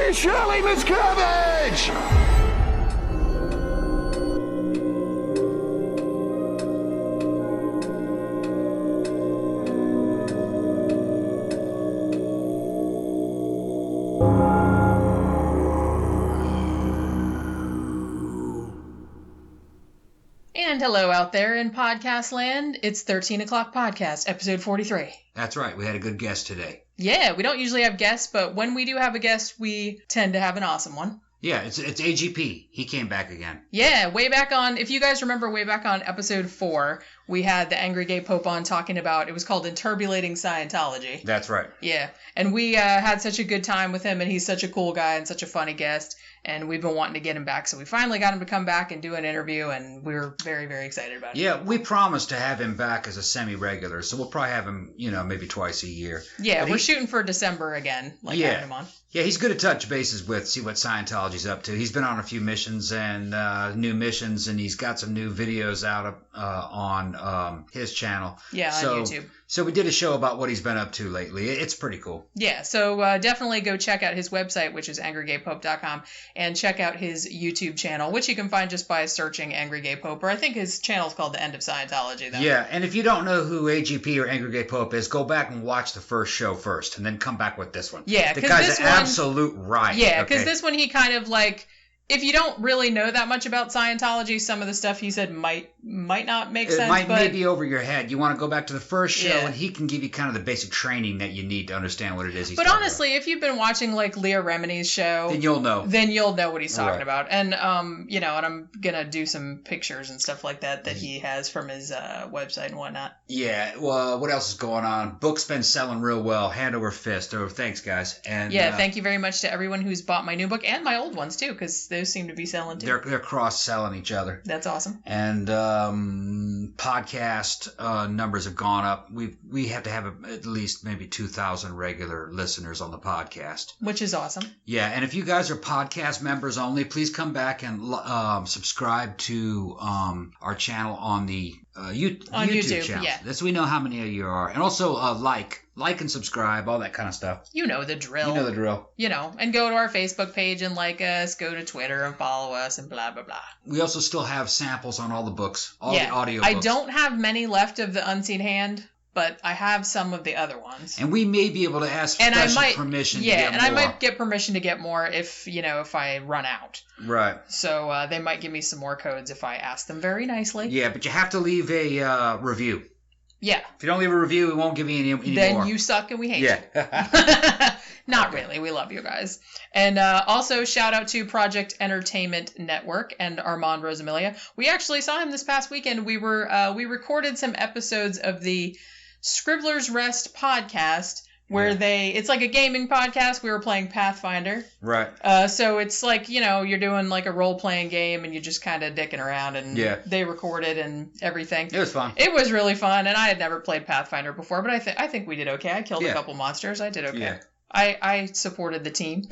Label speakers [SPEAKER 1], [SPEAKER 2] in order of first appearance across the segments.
[SPEAKER 1] is Shelly Miscavige!
[SPEAKER 2] And hello out there in podcast land. It's 13 O'Clock Podcast, episode 43.
[SPEAKER 3] That's right. We had a good guest today.
[SPEAKER 2] Yeah, we don't usually have guests, but when we do have a guest, we tend to have an awesome one.
[SPEAKER 3] Yeah, it's AGP. He came back again.
[SPEAKER 2] Yeah, way back on, if you guys remember way back on episode 4, we had the Angry Gay Pope on talking about, it was called Infiltrating Scientology.
[SPEAKER 3] That's right.
[SPEAKER 2] Yeah, and we had such a good time with him, and he's such a cool guy and such a funny guest, and we've been wanting to get him back, so we finally got him to come back and do an interview, and we were very, very excited about it.
[SPEAKER 3] Yeah, we promised to have him back as a semi-regular, so we'll probably have him, maybe twice a year.
[SPEAKER 2] Yeah, we're shooting for December again, having him on.
[SPEAKER 3] Yeah, he's good to touch bases with, see what Scientology's up to. He's been on a few missions and new missions, and he's got some new videos out on his channel.
[SPEAKER 2] Yeah, on YouTube.
[SPEAKER 3] So we did a show about what he's been up to lately. It's pretty cool.
[SPEAKER 2] Yeah, so definitely go check out his website, which is angrygaypope.com, and check out his YouTube channel, which you can find just by searching Angry Gay Pope, or I think his channel is called The End of Scientology, though.
[SPEAKER 3] Yeah, and if you don't know who AGP or Angry Gay Pope is, go back and watch the first show first, and then come back with this one.
[SPEAKER 2] Yeah,
[SPEAKER 3] the guy's an absolute riot.
[SPEAKER 2] Yeah, because this one he kind of if you don't really know that much about Scientology, some of the stuff he said might not make sense.
[SPEAKER 3] It might be over your head. You want to go back to the first show, and he can give you kind of the basic training that you need to understand what it is he's talking about. But
[SPEAKER 2] honestly, if you've been watching Leah Remini's show,
[SPEAKER 3] then you'll know.
[SPEAKER 2] Then you'll know what he's talking about. And and I'm gonna do some pictures and stuff like that he has from his website and whatnot.
[SPEAKER 3] Yeah. Well, what else is going on? Book's been selling real well, hand over fist. Oh, thanks, guys. And
[SPEAKER 2] thank you very much to everyone who's bought my new book and my old ones too, because those seem to be selling too.
[SPEAKER 3] They're cross-selling each other.
[SPEAKER 2] That's awesome.
[SPEAKER 3] And podcast numbers have gone up. We have to have at least maybe 2,000 regular listeners on the podcast,
[SPEAKER 2] which is awesome.
[SPEAKER 3] Yeah, and if you guys are podcast members only, please come back and subscribe to our channel on the YouTube channel. Yeah, so we know how many of you are, and also like and subscribe, all that kind of stuff.
[SPEAKER 2] You know the drill. And go to our Facebook page and like us, go to Twitter and follow us and blah, blah, blah.
[SPEAKER 3] We also still have samples on all the books, the audio books.
[SPEAKER 2] I don't have many left of the Unseen Hand, but I have some of the other ones.
[SPEAKER 3] And we may be able to ask special permission to get more.
[SPEAKER 2] Yeah, and I might get permission to get more if I run out.
[SPEAKER 3] Right.
[SPEAKER 2] So they might give me some more codes if I ask them very nicely.
[SPEAKER 3] Yeah, but you have to leave a review.
[SPEAKER 2] Yeah.
[SPEAKER 3] If you don't leave a review, we won't give you any more.
[SPEAKER 2] Then you suck and we hate you. Not really. We love you guys. And also shout out to Project Entertainment Network and Armand Rosamilia. We actually saw him this past weekend. We recorded some episodes of the Scribbler's Rest podcast where it's like a gaming podcast. We were playing Pathfinder.
[SPEAKER 3] Right.
[SPEAKER 2] So it's like, you're doing like a role-playing game and you're just kind of dicking around, and they recorded and everything.
[SPEAKER 3] It was fun.
[SPEAKER 2] It was really fun, and I had never played Pathfinder before, but I think we did okay. I killed a couple monsters. I did okay. Yeah. I supported the team.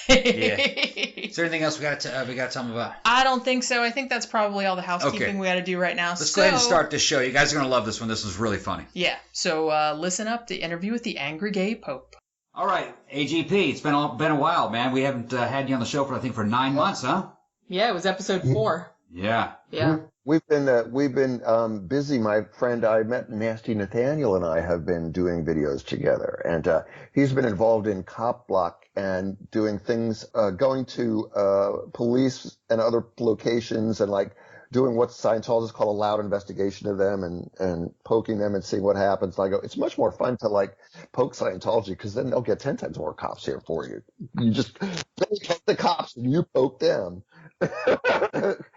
[SPEAKER 3] Is there anything else we got to tell them about?
[SPEAKER 2] I don't think so. I think that's probably all the housekeeping we got to do right now.
[SPEAKER 3] Let's go ahead and start this show. You guys are going to love this one. This was really funny.
[SPEAKER 2] Yeah. So listen up to Interview with the Angry Gay Pope.
[SPEAKER 3] All right, AGP. It's been a while, man. We haven't had you on the show for 9 months, huh?
[SPEAKER 2] Yeah, it was episode 4.
[SPEAKER 3] Yeah.
[SPEAKER 2] Yeah.
[SPEAKER 4] We've been busy. My friend I met, Nasty Nathaniel, and I have been doing videos together, and he's been involved in Cop Block and doing things, going to police and other locations and doing what Scientologists call a loud investigation of them and poking them and seeing what happens. And I go, it's much more fun to poke Scientology, because then they'll get 10 times more cops here for you. You just poke the cops and you poke them.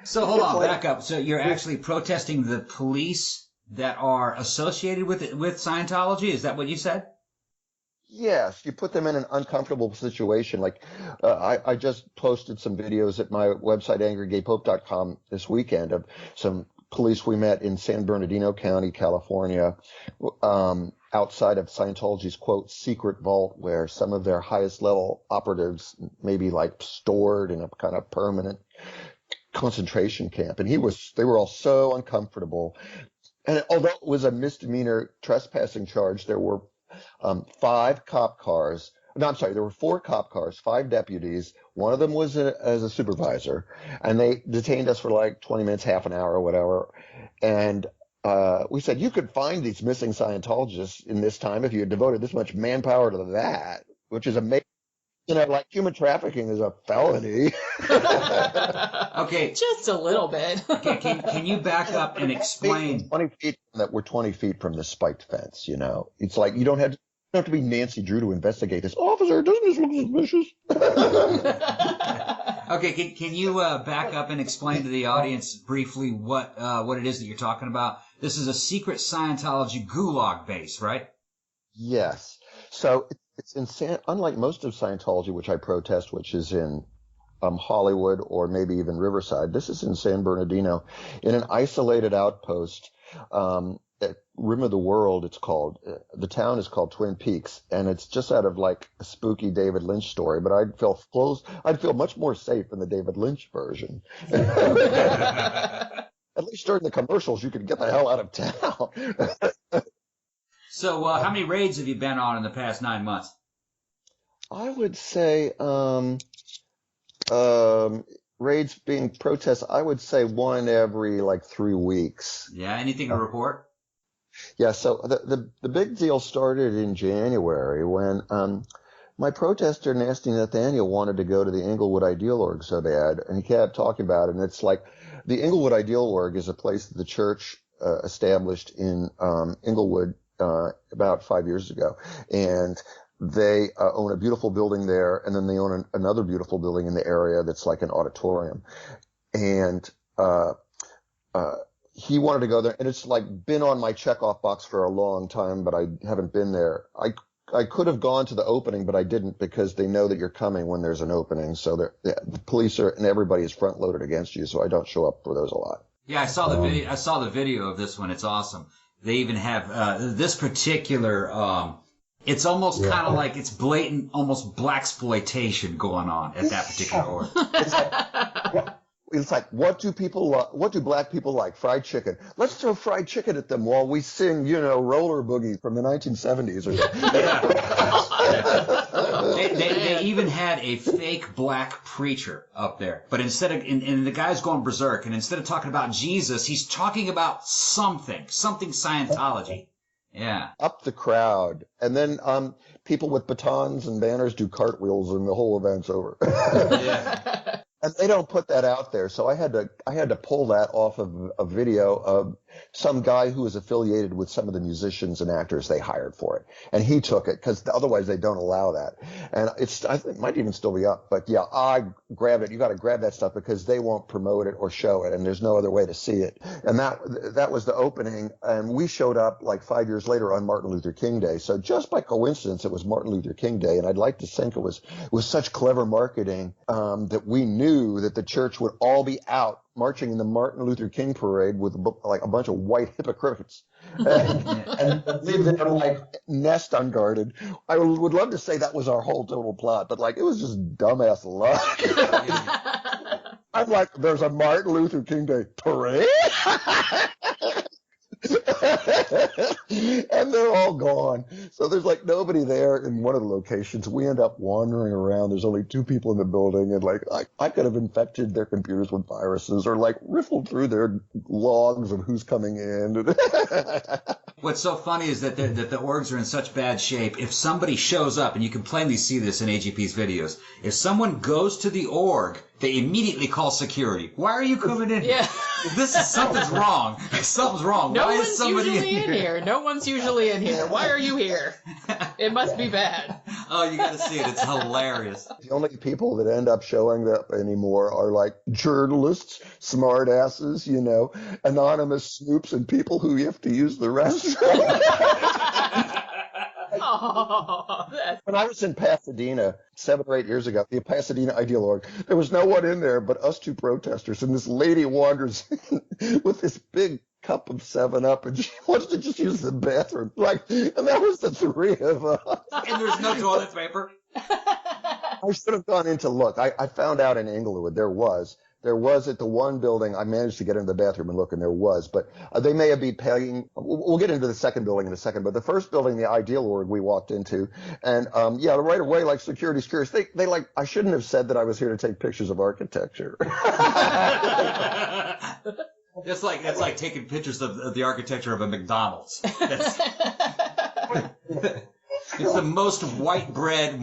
[SPEAKER 3] So hold on, back up. So you're actually protesting the police that are associated with Scientology? Is that what you said?
[SPEAKER 4] Yes, you put them in an uncomfortable situation. I just posted some videos at my website, angrygaypope.com, this weekend of some police we met in San Bernardino County, California, outside of Scientology's, quote, secret vault, where some of their highest level operatives may be stored in a kind of permanent concentration camp. And they were all so uncomfortable. And although it was a misdemeanor trespassing charge, there were 5 cop cars, No, I'm sorry. There were 4 cop cars, 5 deputies. One of them was as a supervisor, and they detained us for like 20 minutes, half an hour, or whatever. And we said, you could find these missing Scientologists in this time if you had devoted this much manpower to that, which is amazing. Like human trafficking is a felony.
[SPEAKER 3] Okay.
[SPEAKER 2] Just a little bit.
[SPEAKER 3] Okay, can you back up and explain?
[SPEAKER 4] 20 feet that we're 20 feet from the spiked fence, It's like you don't have to be Nancy Drew to investigate this. Officer, doesn't this look suspicious?
[SPEAKER 3] Okay, can you back up and explain to the audience briefly what it is that you're talking about? This is a secret Scientology gulag base, right?
[SPEAKER 4] Yes. So it's unlike most of Scientology, which I protest, which is in Hollywood or maybe even Riverside. This is in San Bernardino, in an isolated outpost. At Rim of the World, it's called. The town is called Twin Peaks, and it's just out of like a spooky David Lynch story. But I'd feel much more safe in the David Lynch version. At least during the commercials, you could get the hell out of town.
[SPEAKER 3] So, how many raids have you been on in the past 9 months?
[SPEAKER 4] I would say raids being protests, I would say one every like 3 weeks.
[SPEAKER 3] Yeah, anything to report?
[SPEAKER 4] Yeah, so the big deal started in January when my protester, Nasty Nathaniel, wanted to go to the Inglewood Ideal Org so bad, and he kept talking about it. And it's like the Inglewood Ideal Org is a place that the church established in Inglewood about 5 years ago. And they own a beautiful building there, and then they own another beautiful building in the area that's like an auditorium. And he wanted to go there, and it's like been on my checkoff box for a long time, but I haven't been there. I could have gone to the opening, but I didn't because they know that you're coming when there's an opening. So the police and everybody is front loaded against you, so I don't show up for those a lot.
[SPEAKER 3] Yeah, I saw the video. I saw the video of this one. It's awesome. They even have this particular. It's almost kind of like it's blatant, almost blaxploitation going on at that particular org.
[SPEAKER 4] It's like, what do black people like? Fried chicken. Let's throw fried chicken at them while we sing, Roller Boogie from the 1970s or something.
[SPEAKER 3] They even had a fake black preacher up there. But instead of, and the guy's going berserk, and instead of talking about Jesus, he's talking about something Scientology. Yeah.
[SPEAKER 4] Up the crowd. And then people with batons and banners do cartwheels and the whole event's over.
[SPEAKER 3] Yeah.
[SPEAKER 4] And they don't put that out there. So I had to pull that off of a video of some guy who was affiliated with some of the musicians and actors they hired for it. And he took it because otherwise they don't allow that. And I think it might even still be up. But yeah, I grabbed it. You got to grab that stuff because they won't promote it or show it. And there's no other way to see it. And that was the opening. And we showed up like 5 years later on Martin Luther King Day. So just by coincidence, it was Martin Luther King Day. And I'd like to think it was such clever marketing that we knew that the church would all be out marching in the Martin Luther King parade with like a bunch of white hypocrites and leave them like nest unguarded. I would love to say that was our whole total plot, but like it was just dumbass luck. I'm like, there's a Martin Luther King Day parade? And they're all gone. So there's like nobody there in one of the locations. We end up wandering around. There's only 2 people in the building, and like I could have infected their computers with viruses or like riffled through their logs of who's coming in.
[SPEAKER 3] What's so funny is that the orgs are in such bad shape. If somebody shows up, and you can plainly see this in AGP's videos, if someone goes to the org, they immediately call security. Why are you coming in here? Yeah. Something's wrong. Something's wrong.
[SPEAKER 2] No
[SPEAKER 3] Why
[SPEAKER 2] one's
[SPEAKER 3] is somebody
[SPEAKER 2] usually in here? No one's usually in here. Why are you here? It must be bad.
[SPEAKER 3] Oh, you got to see it. It's hilarious.
[SPEAKER 4] The only people that end up showing up anymore are like journalists, smart asses, anonymous snoops, and people who have to use the restroom. When I was in Pasadena 7 or 8 years ago, the Pasadena Ideal Org, there was no one in there but us 2 protesters, and this lady wanders in with this big cup of 7-Up, and she wants to just use the bathroom. And that was the 3 of us.
[SPEAKER 3] And there's no toilet paper.
[SPEAKER 4] I should have gone in to look. I found out in Inglewood there was, There was at the one building, I managed to get into the bathroom and look, and there was, but they may have been paying. We'll get into the second building in a second, but the first building, the Ideal Org, we walked into, and right away, like security's curious. They like, I shouldn't have said that I was here to take pictures of architecture.
[SPEAKER 3] That's like taking pictures of the architecture of a McDonald's. It's the most white bread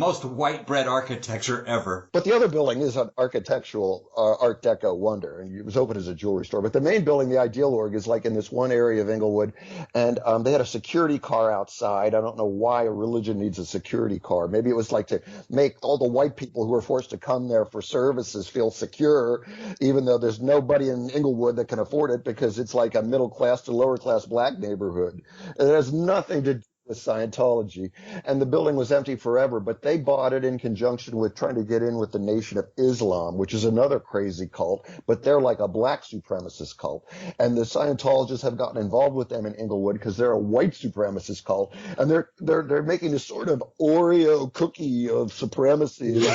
[SPEAKER 3] architecture ever.
[SPEAKER 4] But the other building is an architectural Art Deco wonder, and it was open as a jewelry store. But the main building, the Ideal Org, is like in this one area of Inglewood, and they had a security car outside. I don't know why a religion needs a security car. Maybe it was like to make all the white people who are forced to come there for services feel secure, even though there's nobody in Inglewood that can afford it because it's like a middle class to lower class black neighborhood. It has nothing to do with Scientology, and the building was empty forever, but they bought it in conjunction with trying to get in with the Nation of Islam, which is another crazy cult, but they're like a black supremacist cult, and the Scientologists have gotten involved with them in Inglewood because they're a white supremacist cult, and they're making this sort of Oreo cookie of supremacy.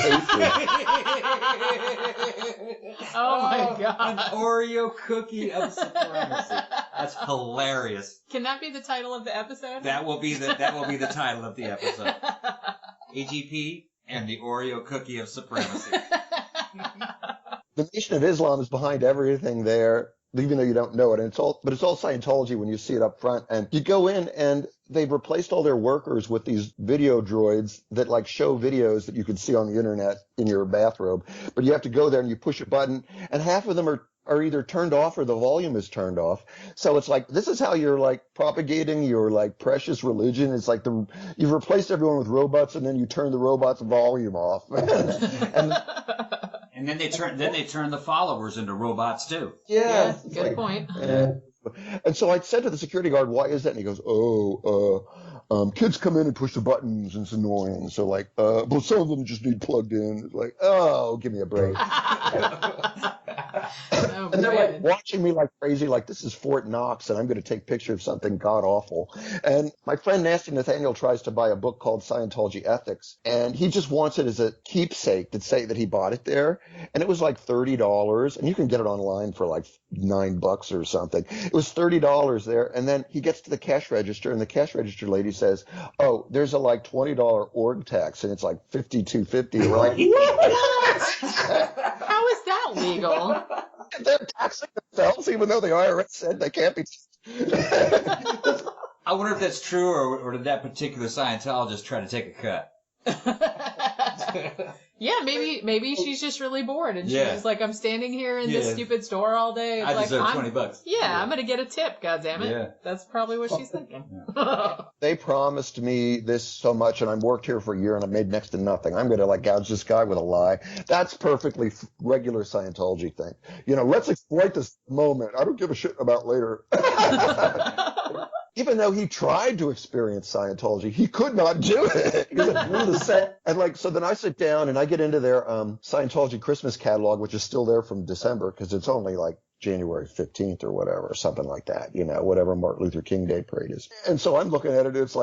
[SPEAKER 2] Oh my God.
[SPEAKER 3] An Oreo cookie of supremacy. That's hilarious.
[SPEAKER 2] Can that be the title of the episode?
[SPEAKER 3] That will be the title of the episode. AGP and the Oreo cookie of supremacy.
[SPEAKER 4] The Nation of Islam is behind everything there, even though you don't know it. And it's all Scientology when you see it up front. And you go in and they've replaced all their workers with these video droids that like show videos that you can see on the internet in your bathrobe. But you have to go there and you push a button, and half of them are either turned off or the volume is turned off. So it's like, this is how you're like propagating your like precious religion. It's like you've replaced everyone with robots, and then you turn the robots' volume off.
[SPEAKER 3] And then they turn the followers into robots too.
[SPEAKER 4] Yeah,
[SPEAKER 2] good point.
[SPEAKER 4] And so I said to the security guard, "Why is that?" And he goes, kids come in and push the buttons, and it's annoying. So like, but some of them just need plugged in. It's like, oh, give me a break. And they're like watching me like crazy, like this is Fort Knox, and I'm going to take picture of something god awful. And my friend Nasty Nathaniel tries to buy a book called Scientology Ethics, and he just wants it as a keepsake to say that he bought it there. And it was like $30, and you can get it online for like $9 or something. It was $30 there, and then he gets to the cash register, and the cash register lady says, "Oh, there's a like $20 org tax, and it's like $52.50." We're like, what?
[SPEAKER 2] How is that legal?
[SPEAKER 4] They're taxing themselves, even though the IRS said they can't be.
[SPEAKER 3] I wonder if that's true, or did that particular Scientologist try to take a cut?
[SPEAKER 2] Yeah, maybe she's just really bored, and she's like, I'm standing here in this stupid store all day. It's
[SPEAKER 3] I
[SPEAKER 2] like,
[SPEAKER 3] deserve $20.
[SPEAKER 2] Yeah, I'm gonna get a tip. Goddammit.
[SPEAKER 3] Yeah.
[SPEAKER 2] That's probably what she's thinking.
[SPEAKER 4] They promised me this so much, and I've worked here for a year, and I've made next to nothing. I'm gonna like gouge this guy with a lie. That's perfectly regular Scientology thing. Let's exploit this moment. I don't give a shit about later. Even though he tried to experience Scientology, he could not do it. And so then I sit down and I get into their Scientology Christmas catalog, which is still there from December because it's only like January 15th or whatever, something like that, whatever Martin Luther King Day parade is. And so I'm looking at it, it's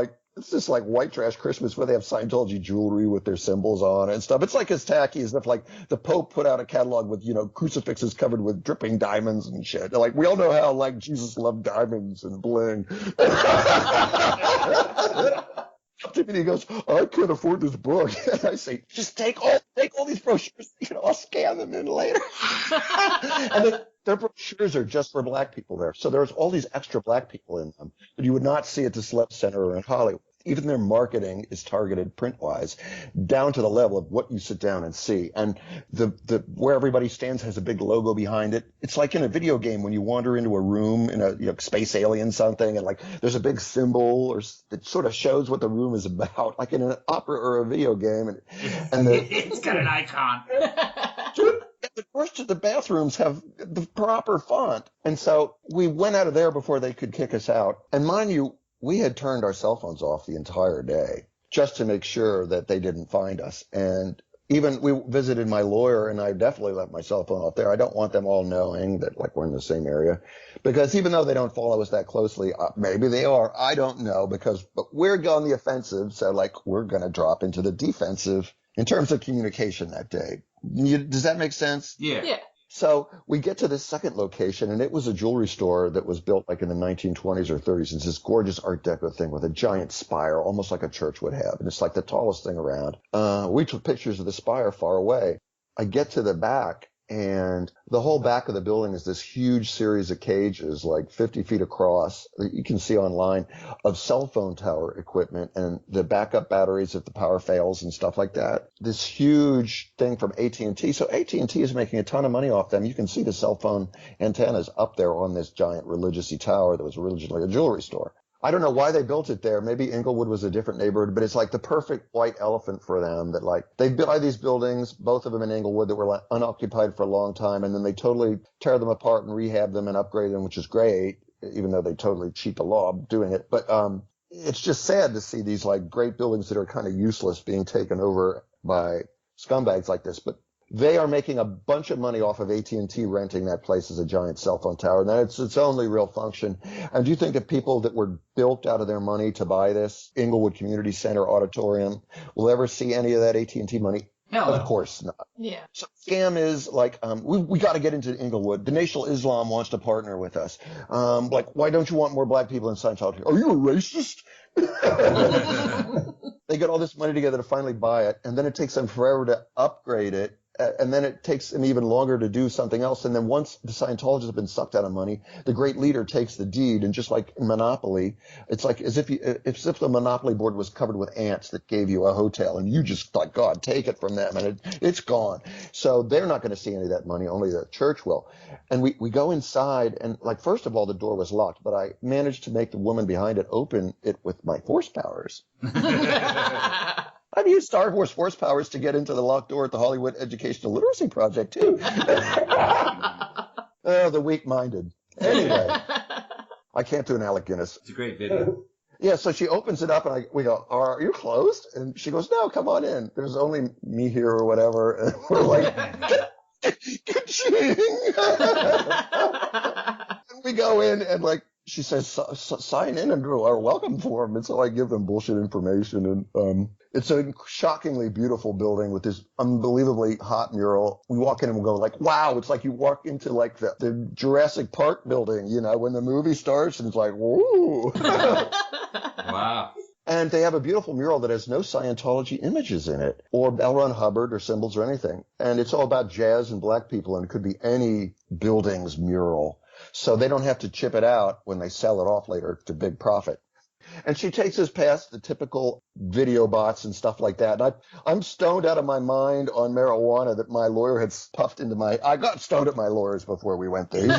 [SPEAKER 4] just like white trash Christmas where they have Scientology jewelry with their symbols on it and stuff. It's like as tacky as if like the Pope put out a catalog with, crucifixes covered with dripping diamonds and shit. They're like, we all know how like Jesus loved diamonds and bling. And he goes, I can't afford this book. And I say, just take all these brochures. I'll scan them in later. And then their brochures are just for black people there. So there's all these extra black people in them that you would not see at the Celeb Center or in Hollywood. Even their marketing is targeted print-wise down to the level of what you sit down and see. And the where everybody stands has a big logo behind it. It's like in a video game when you wander into a room in a space alien something, and like there's a big symbol that sort of shows what the room is about, like in an opera or a video game. And
[SPEAKER 3] it's got an icon.
[SPEAKER 4] The first of the bathrooms have the proper font. And so we went out of there before they could kick us out. And mind you, we had turned our cell phones off the entire day just to make sure that they didn't find us. And even we visited my lawyer, and I definitely left my cell phone off there. I don't want them all knowing that like we're in the same area, because even though they don't follow us that closely, maybe they are. I don't know, but we're on the offensive. So like we're going to drop into the defensive in terms of communication that day. Does that make sense?
[SPEAKER 3] Yeah.
[SPEAKER 4] So we get to this second location, and it was a jewelry store that was built like in the 1920s or 30s. It's this gorgeous Art Deco thing with a giant spire, almost like a church would have. And it's like the tallest thing around. We took pictures of the spire far away. I get to the back, and the whole back of the building is this huge series of cages, like 50 feet across, that you can see online, of cell phone tower equipment and the backup batteries if the power fails and stuff like that. This huge thing from AT&T. So AT&T is making a ton of money off them. You can see the cell phone antennas up there on this giant religious-y tower that was originally a jewelry store. I don't know why they built it there. Maybe Inglewood was a different neighborhood, but it's like the perfect white elephant for them that like they buy these buildings, both of them in Inglewood, that were like unoccupied for a long time. And then they totally tear them apart and rehab them and upgrade them, which is great, even though they totally cheat the law doing it. But, it's just sad to see these like great buildings that are kind of useless being taken over by scumbags like this. But they are making a bunch of money off of AT&T renting that place as a giant cell phone tower. And that's its only real function. And do you think that people that were bilked out of their money to buy this Inglewood Community Center auditorium will ever see any of that AT&T money?
[SPEAKER 3] Hell no.
[SPEAKER 4] Of course not.
[SPEAKER 2] Yeah.
[SPEAKER 4] So scam is like, we got to get into Inglewood. The Nation of Islam wants to partner with us. Like, why don't you want more black people in Scientology? Are you a racist? They get all this money together to finally buy it, and then it takes them forever to upgrade it. And then it takes them even longer to do something else. And then once the Scientologists have been sucked out of money, the great leader takes the deed. And just like in Monopoly, it's like as if the Monopoly board was covered with ants that gave you a hotel, and you just thought, God, take it from them, and it's gone. So they're not going to see any of that money. Only the church will. And we go inside, and like first of all, the door was locked, but I managed to make the woman behind it open it with my force powers. I've used Star Wars force powers to get into the locked door at the Hollywood Educational Literacy Project, too. Oh, the weak-minded. Anyway, I can't do an Alec Guinness.
[SPEAKER 3] It's a great video.
[SPEAKER 4] Yeah, so she opens it up, and we go, are you closed? And she goes, no, come on in. There's only me here or whatever. And we're like, ka-ching! And we go in, and like, she says, sign in and do our welcome form. And so I give them bullshit information. And it's a shockingly beautiful building with this unbelievably hot mural. We walk in and we go like, wow, it's like you walk into like the Jurassic Park building, you know, when the movie starts, and it's like, whoa.
[SPEAKER 3] Wow.
[SPEAKER 4] And they have a beautiful mural that has no Scientology images in it, or L. Ron Hubbard or symbols or anything. And it's all about jazz and black people, and it could be any building's mural. So they don't have to chip it out when they sell it off later to big profit. And she takes us past the typical video bots and stuff like that. And I'm stoned out of my mind on marijuana that my lawyer had puffed into my... I got stoned at my lawyer's before we went there. He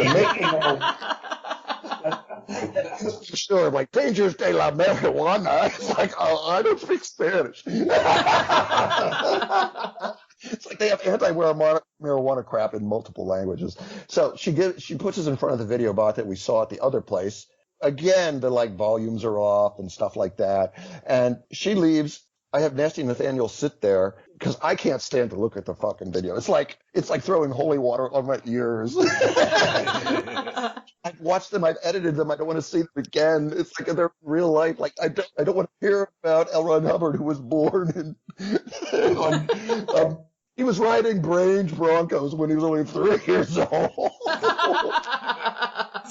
[SPEAKER 4] said, sure, like, dangers de la marijuana. It's like, oh, I don't speak Spanish. It's like they have anti-marijuana crap in multiple languages. So she puts us in front of the video bot that we saw at the other place. Again, the like volumes are off and stuff like that. And she leaves. I have Nasty Nathaniel sit there because I can't stand to look at the fucking video. It's like throwing holy water on my ears. I've watched them. I've edited them. I don't want to see them again. It's like they're real life. Like I don't want to hear about L. Ron Hubbard, who was born in he was riding Grange Broncos when he was only 3 years old.
[SPEAKER 3] What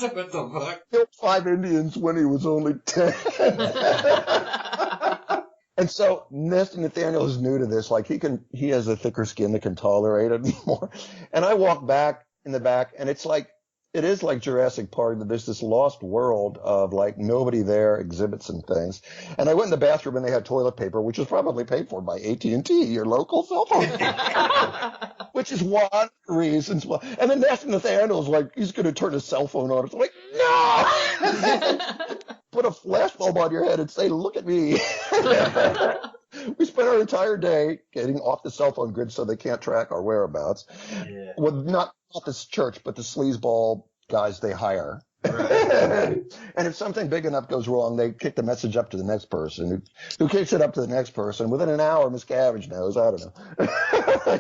[SPEAKER 3] the fuck?
[SPEAKER 4] Killed 5 Indians when he was only 10. And so Nasty Nathaniel is new to this. Like he has a thicker skin that can tolerate it more. And I walk back in the back, and it is like Jurassic Park. There's this lost world of like nobody there, exhibits and things. And I went in the bathroom, and they had toilet paper, which was probably paid for by AT&T, your local cell phone, which is one of the reasons why. And then Nasty Nathaniel's like, he's going to turn his cell phone on. It's like, no! Put a flashbulb on your head and say, look at me. We spent our entire day getting off the cell phone grid so they can't track our whereabouts. Yeah. Well, not this church, but the sleazeball guys they hire. Right. And if something big enough goes wrong, they kick the message up to the next person, who kicks it up to the next person. Within an hour, Miscavige knows. I don't know.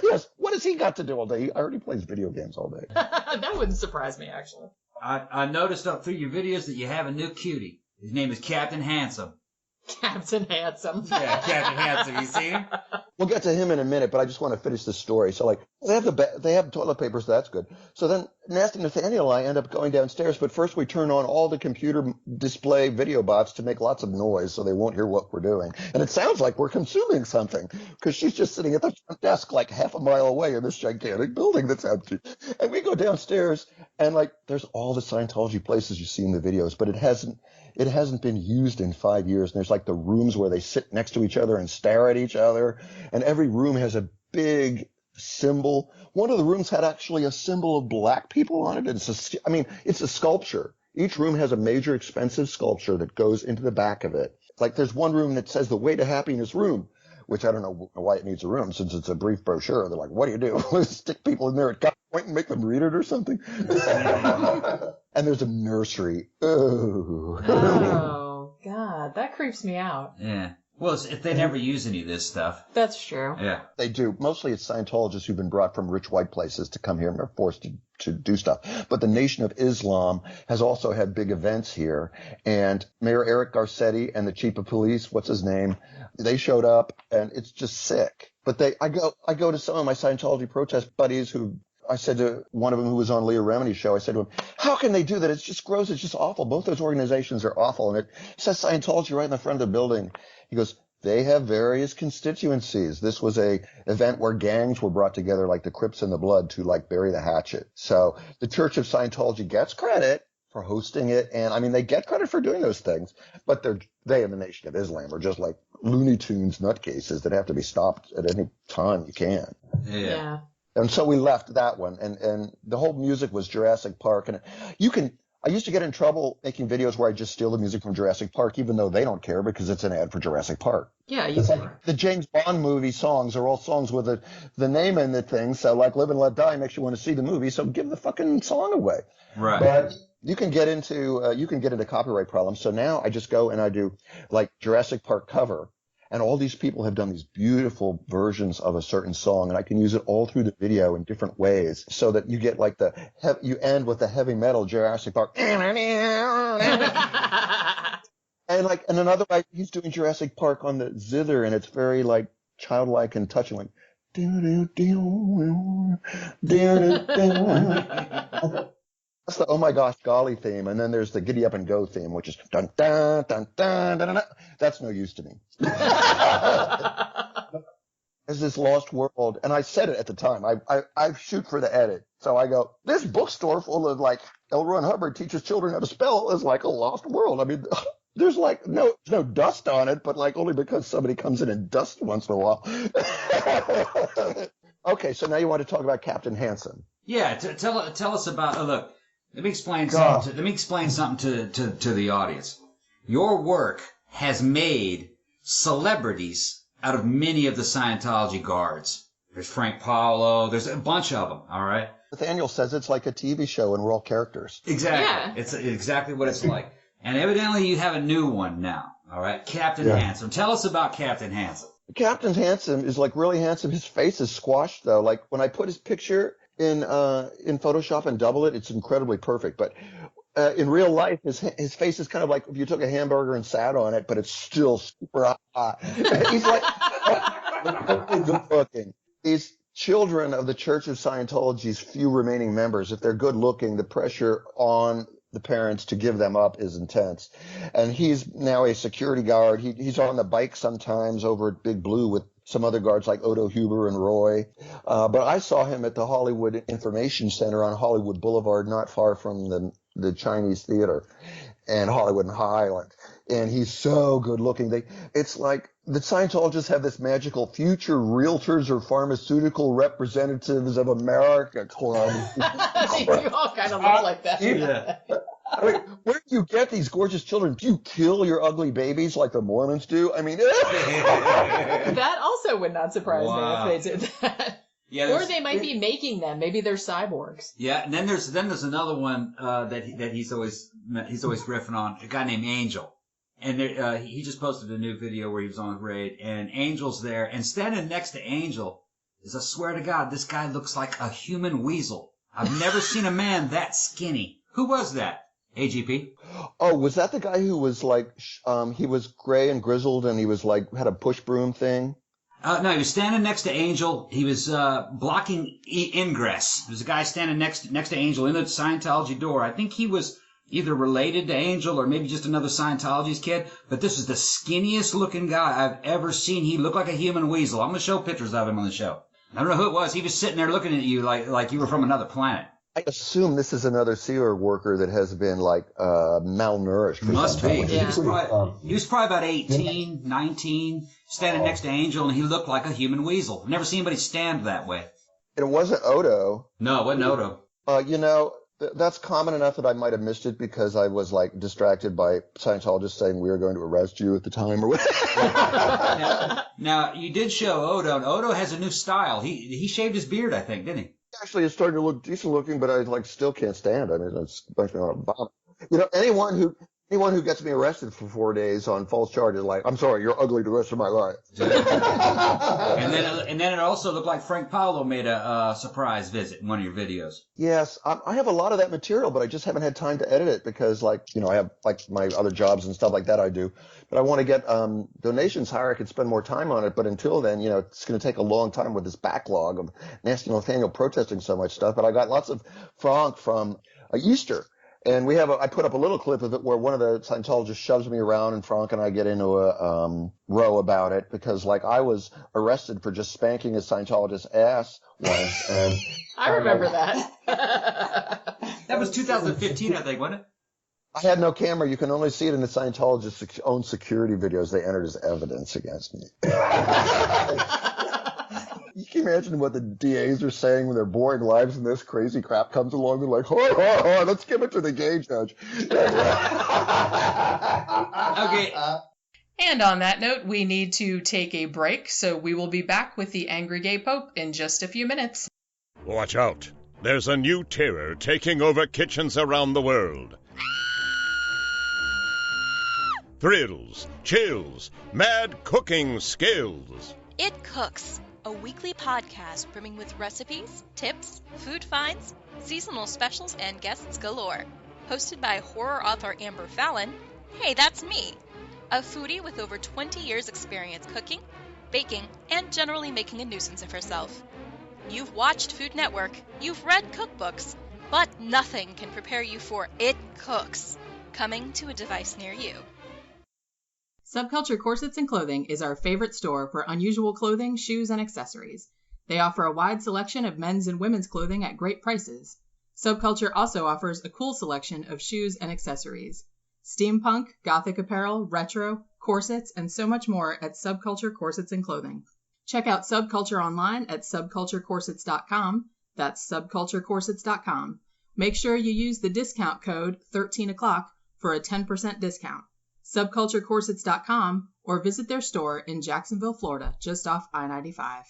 [SPEAKER 4] Yes. What has he got to do all day? He already plays video games all day.
[SPEAKER 2] That wouldn't surprise me, actually.
[SPEAKER 3] I noticed up through your videos that you have a new cutie. His name is Captain Handsome.
[SPEAKER 2] Captain Handsome.
[SPEAKER 3] Yeah, Captain Handsome. You seen him?
[SPEAKER 4] We'll get to him in a minute, but I just want to finish this story. So, like, they have toilet paper, so that's good. So then Nasty Nathaniel and I end up going downstairs, but first we turn on all the computer display video bots to make lots of noise so they won't hear what we're doing. And it sounds like we're consuming something because she's just sitting at the front desk like half a mile away in this gigantic building that's empty. And we go downstairs and, like, there's all the Scientology places you see in the videos, but it hasn't been used in 5 years. And there's like the rooms where they sit next to each other and stare at each other. And every room has a big symbol. One of the rooms had actually a symbol of black people on it. It's a sculpture. Each room has a major expensive sculpture that goes into the back of it. Like there's one room that says the Way to Happiness room, which I don't know why it needs a room since it's a brief brochure. They're like, what do you do? Stick people in there at gunpoint and make them read it or something? And there's a nursery.
[SPEAKER 2] Oh, God. That creeps me out.
[SPEAKER 3] Yeah. Well, if they never use any of this stuff.
[SPEAKER 2] That's true.
[SPEAKER 3] Yeah.
[SPEAKER 4] They do. Mostly it's Scientologists who've been brought from rich white places to come here and are forced to do stuff. But the Nation of Islam has also had big events here. And Mayor Eric Garcetti and the chief of police, what's his name, they showed up and it's just sick. But I go to some of my Scientology protest buddies who I said to one of them who was on Leah Remini's show, I said to him, how can they do that? It's just gross. It's just awful. Both those organizations are awful. And it says Scientology right in the front of the building. He goes, they have various constituencies. This was a event where gangs were brought together like the Crips and the Blood to like bury the hatchet. So the Church of Scientology gets credit for hosting it. And I mean, they get credit for doing those things, but they and the Nation of Islam are just like Looney Tunes nutcases that have to be stopped at any time you can.
[SPEAKER 2] Yeah.
[SPEAKER 4] And so we left that one, and the whole music was Jurassic Park. And I used to get in trouble making videos where I just steal the music from Jurassic Park, even though they don't care because it's an ad for Jurassic Park.
[SPEAKER 2] Yeah,
[SPEAKER 4] the James Bond movie songs are all songs with the name in the thing. So like Live and Let Die makes you want to see the movie. So give the fucking song away.
[SPEAKER 3] Right.
[SPEAKER 4] But you can get into copyright problems. So now I just go and I do like Jurassic Park cover. And all these people have done these beautiful versions of a certain song, and I can use it all through the video in different ways, so that you get like you end with the heavy metal Jurassic Park, and another guy he's doing Jurassic Park on the zither, and it's very like childlike and touching, like. That's the Oh My Gosh Golly theme, and then there's the Giddy Up and Go theme, which is dun dun dun dun dun dun. That's no use to me. There's this lost world, and I said it at the time. I shoot for the edit, so I go, this bookstore full of like L. Ron Hubbard teaches children how to spell is like a lost world. I mean, there's like no dust on it, but like only because somebody comes in and dusts once in a while. Okay, so now you want to talk about Captain Handsome.
[SPEAKER 3] Yeah, tell us about. Look. Let me explain something to the audience. Your work has made celebrities out of many of the Scientology guards. There's Frank Paulo. There's a bunch of them. All right.
[SPEAKER 4] Nathaniel says it's like a TV show and we're all characters.
[SPEAKER 3] Exactly.
[SPEAKER 2] Yeah.
[SPEAKER 3] It's exactly what it's like. And evidently you have a new one now. All right. Captain Handsome. Tell us about Captain Handsome.
[SPEAKER 4] Captain Handsome is like really handsome. His face is squashed though. Like when I put his picture in Photoshop and double it, it's incredibly perfect. But in real life, his face is kind of like if you took a hamburger and sat on it, but it's still super hot. He's like good looking. These children of the Church of Scientology's few remaining members, if they're good looking, the pressure on the parents to give them up is intense. And he's now a security guard. He's on the bike sometimes over at Big Blue with some other guards like Odo Huber and Roy. But I saw him at the Hollywood Information Center on Hollywood Boulevard, not far from the Chinese Theater and Hollywood and Highland. And he's so good looking. It's like the Scientologists have this magical future realtors or pharmaceutical representatives of America club.
[SPEAKER 2] You all kind of look like that.
[SPEAKER 3] Yeah.
[SPEAKER 4] I mean, where do you get these gorgeous children? Do you kill your ugly babies like the Mormons do? I mean,
[SPEAKER 2] that also would not surprise me if they did that.
[SPEAKER 3] Yeah,
[SPEAKER 2] or they might be making them. Maybe they're cyborgs.
[SPEAKER 3] Yeah, and then there's another one that he's always riffing on, a guy named Angel. And he just posted a new video where he was on raid, and Angel's there, and standing next to Angel is, I swear to God, this guy looks like a human weasel. I've never seen a man that skinny. Who was that? AGP.
[SPEAKER 4] Oh, was that the guy who was like, he was gray and grizzled and he was like, had a push broom thing?
[SPEAKER 3] No, he was standing next to Angel. He was blocking ingress. There was a guy standing next to Angel in the Scientology door. I think he was either related to Angel or maybe just another Scientology's kid. But this was the skinniest looking guy I've ever seen. He looked like a human weasel. I'm going to show pictures of him on the show. I don't know who it was. He was sitting there looking at you like you were from another planet.
[SPEAKER 4] I assume this is another sewer worker that has been like malnourished.
[SPEAKER 3] Must be. Yeah. He was probably about 18, 19, standing next to Angel, and he looked like a human weasel. I've never seen anybody stand that way.
[SPEAKER 4] It wasn't Odo.
[SPEAKER 3] No, it wasn't Odo.
[SPEAKER 4] That's common enough that I might have missed it because I was like distracted by Scientologists saying we were going to arrest you at the time or whatever.
[SPEAKER 3] Now, you did show Odo, and Odo has a new style. He shaved his beard, I think, didn't he?
[SPEAKER 4] Actually, it's starting to look decent looking, but I still can't stand. I mean, it's makes me want to vomit. Anyone who gets me arrested for 4 days on false charges, like, I'm sorry, you're ugly the rest of my life.
[SPEAKER 3] and then it also looked like Frank Paolo made a surprise visit in one of your videos.
[SPEAKER 4] Yes, I have a lot of that material, but I just haven't had time to edit it because, I have like my other jobs and stuff like that I do. But I want to get donations higher. I could spend more time on it. But until then, it's going to take a long time with this backlog of Nasty Nathaniel protesting so much stuff. But I got lots of Frank from Easter. And I put up a little clip of it where one of the Scientologists shoves me around and Frank and I get into a row about it because I was arrested for just spanking a Scientologist's ass once. And
[SPEAKER 2] I remember that.
[SPEAKER 3] That was 2015, I think, wasn't it?
[SPEAKER 4] I had no camera. You can only see it in the Scientologist's own security videos they entered as evidence against me. You can imagine what the DAs are saying when they're boring lives and this crazy crap comes along. They're like, let's give it to the gay judge.
[SPEAKER 3] Okay.
[SPEAKER 2] And on that note, we need to take a break, so we will be back with the Angry Gay Pope in just a few minutes.
[SPEAKER 5] Watch out. There's a new terror taking over kitchens around the world. Thrills, chills, mad cooking skills.
[SPEAKER 6] It Cooks, a weekly podcast brimming with recipes, tips, food finds, seasonal specials, and guests galore. Hosted by horror author Amber Fallon, hey, that's me, a foodie with over 20 years experience cooking, baking, and generally making a nuisance of herself. You've watched Food Network, you've read cookbooks, but nothing can prepare you for It Cooks, coming to a device near you.
[SPEAKER 2] Subculture Corsets and Clothing is our favorite store for unusual clothing, shoes, and accessories. They offer a wide selection of men's and women's clothing at great prices. Subculture also offers a cool selection of shoes and accessories. Steampunk, gothic apparel, retro, corsets, and so much more at Subculture Corsets and Clothing. Check out Subculture online at subculturecorsets.com. That's subculturecorsets.com. Make sure you use the discount code 13o'clock for a 10% discount. Subculturecorsets.com or visit their store in Jacksonville, Florida, just off I-95.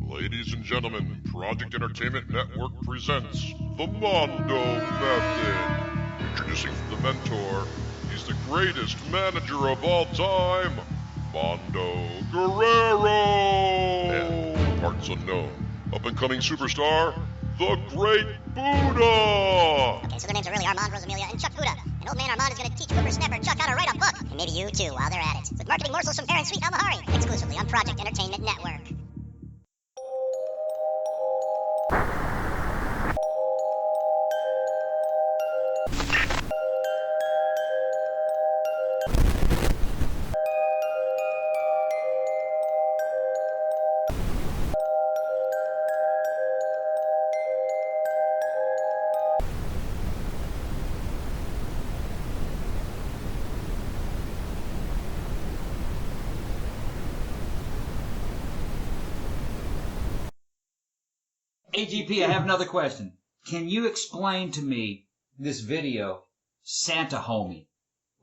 [SPEAKER 5] Ladies and gentlemen, Project Entertainment Network presents the Mondo Method. Introducing the mentor, he's the greatest manager of all time, Mondo Guerrero. And parts unknown, up-and-coming superstar, the Great Buddha.
[SPEAKER 7] Okay, so their names are really Armand, Rosamelia, and Chuck Buddha. And old man Armand is going to teach whippersnapper Chuck how to write a book. And maybe you too, while they're at it. With marketing morsels from Fair and Sweet Almahari. Exclusively on Project Entertainment Network.
[SPEAKER 3] AGP, I have another question. Can you explain to me this video, Santa Homie?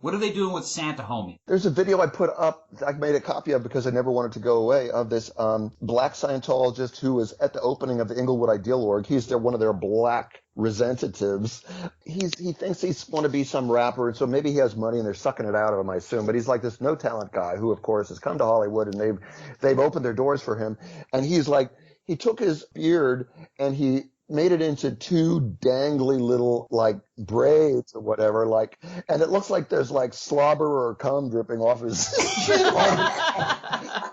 [SPEAKER 3] What are they doing with Santa Homie?
[SPEAKER 4] There's a video I put up, I made a copy of because I never wanted to go away, of this black Scientologist who was at the opening of the Inglewood Ideal Org. He's one of their black representatives. He thinks he's going to be some rapper, and so maybe he has money and they're sucking it out of him, I assume. But he's like this no talent guy who, of course, has come to Hollywood and they've opened their doors for him. And he's like, he took his beard and he made it into 2 dangly little like braids or whatever, like, and it looks like there's like slobber or cum dripping off his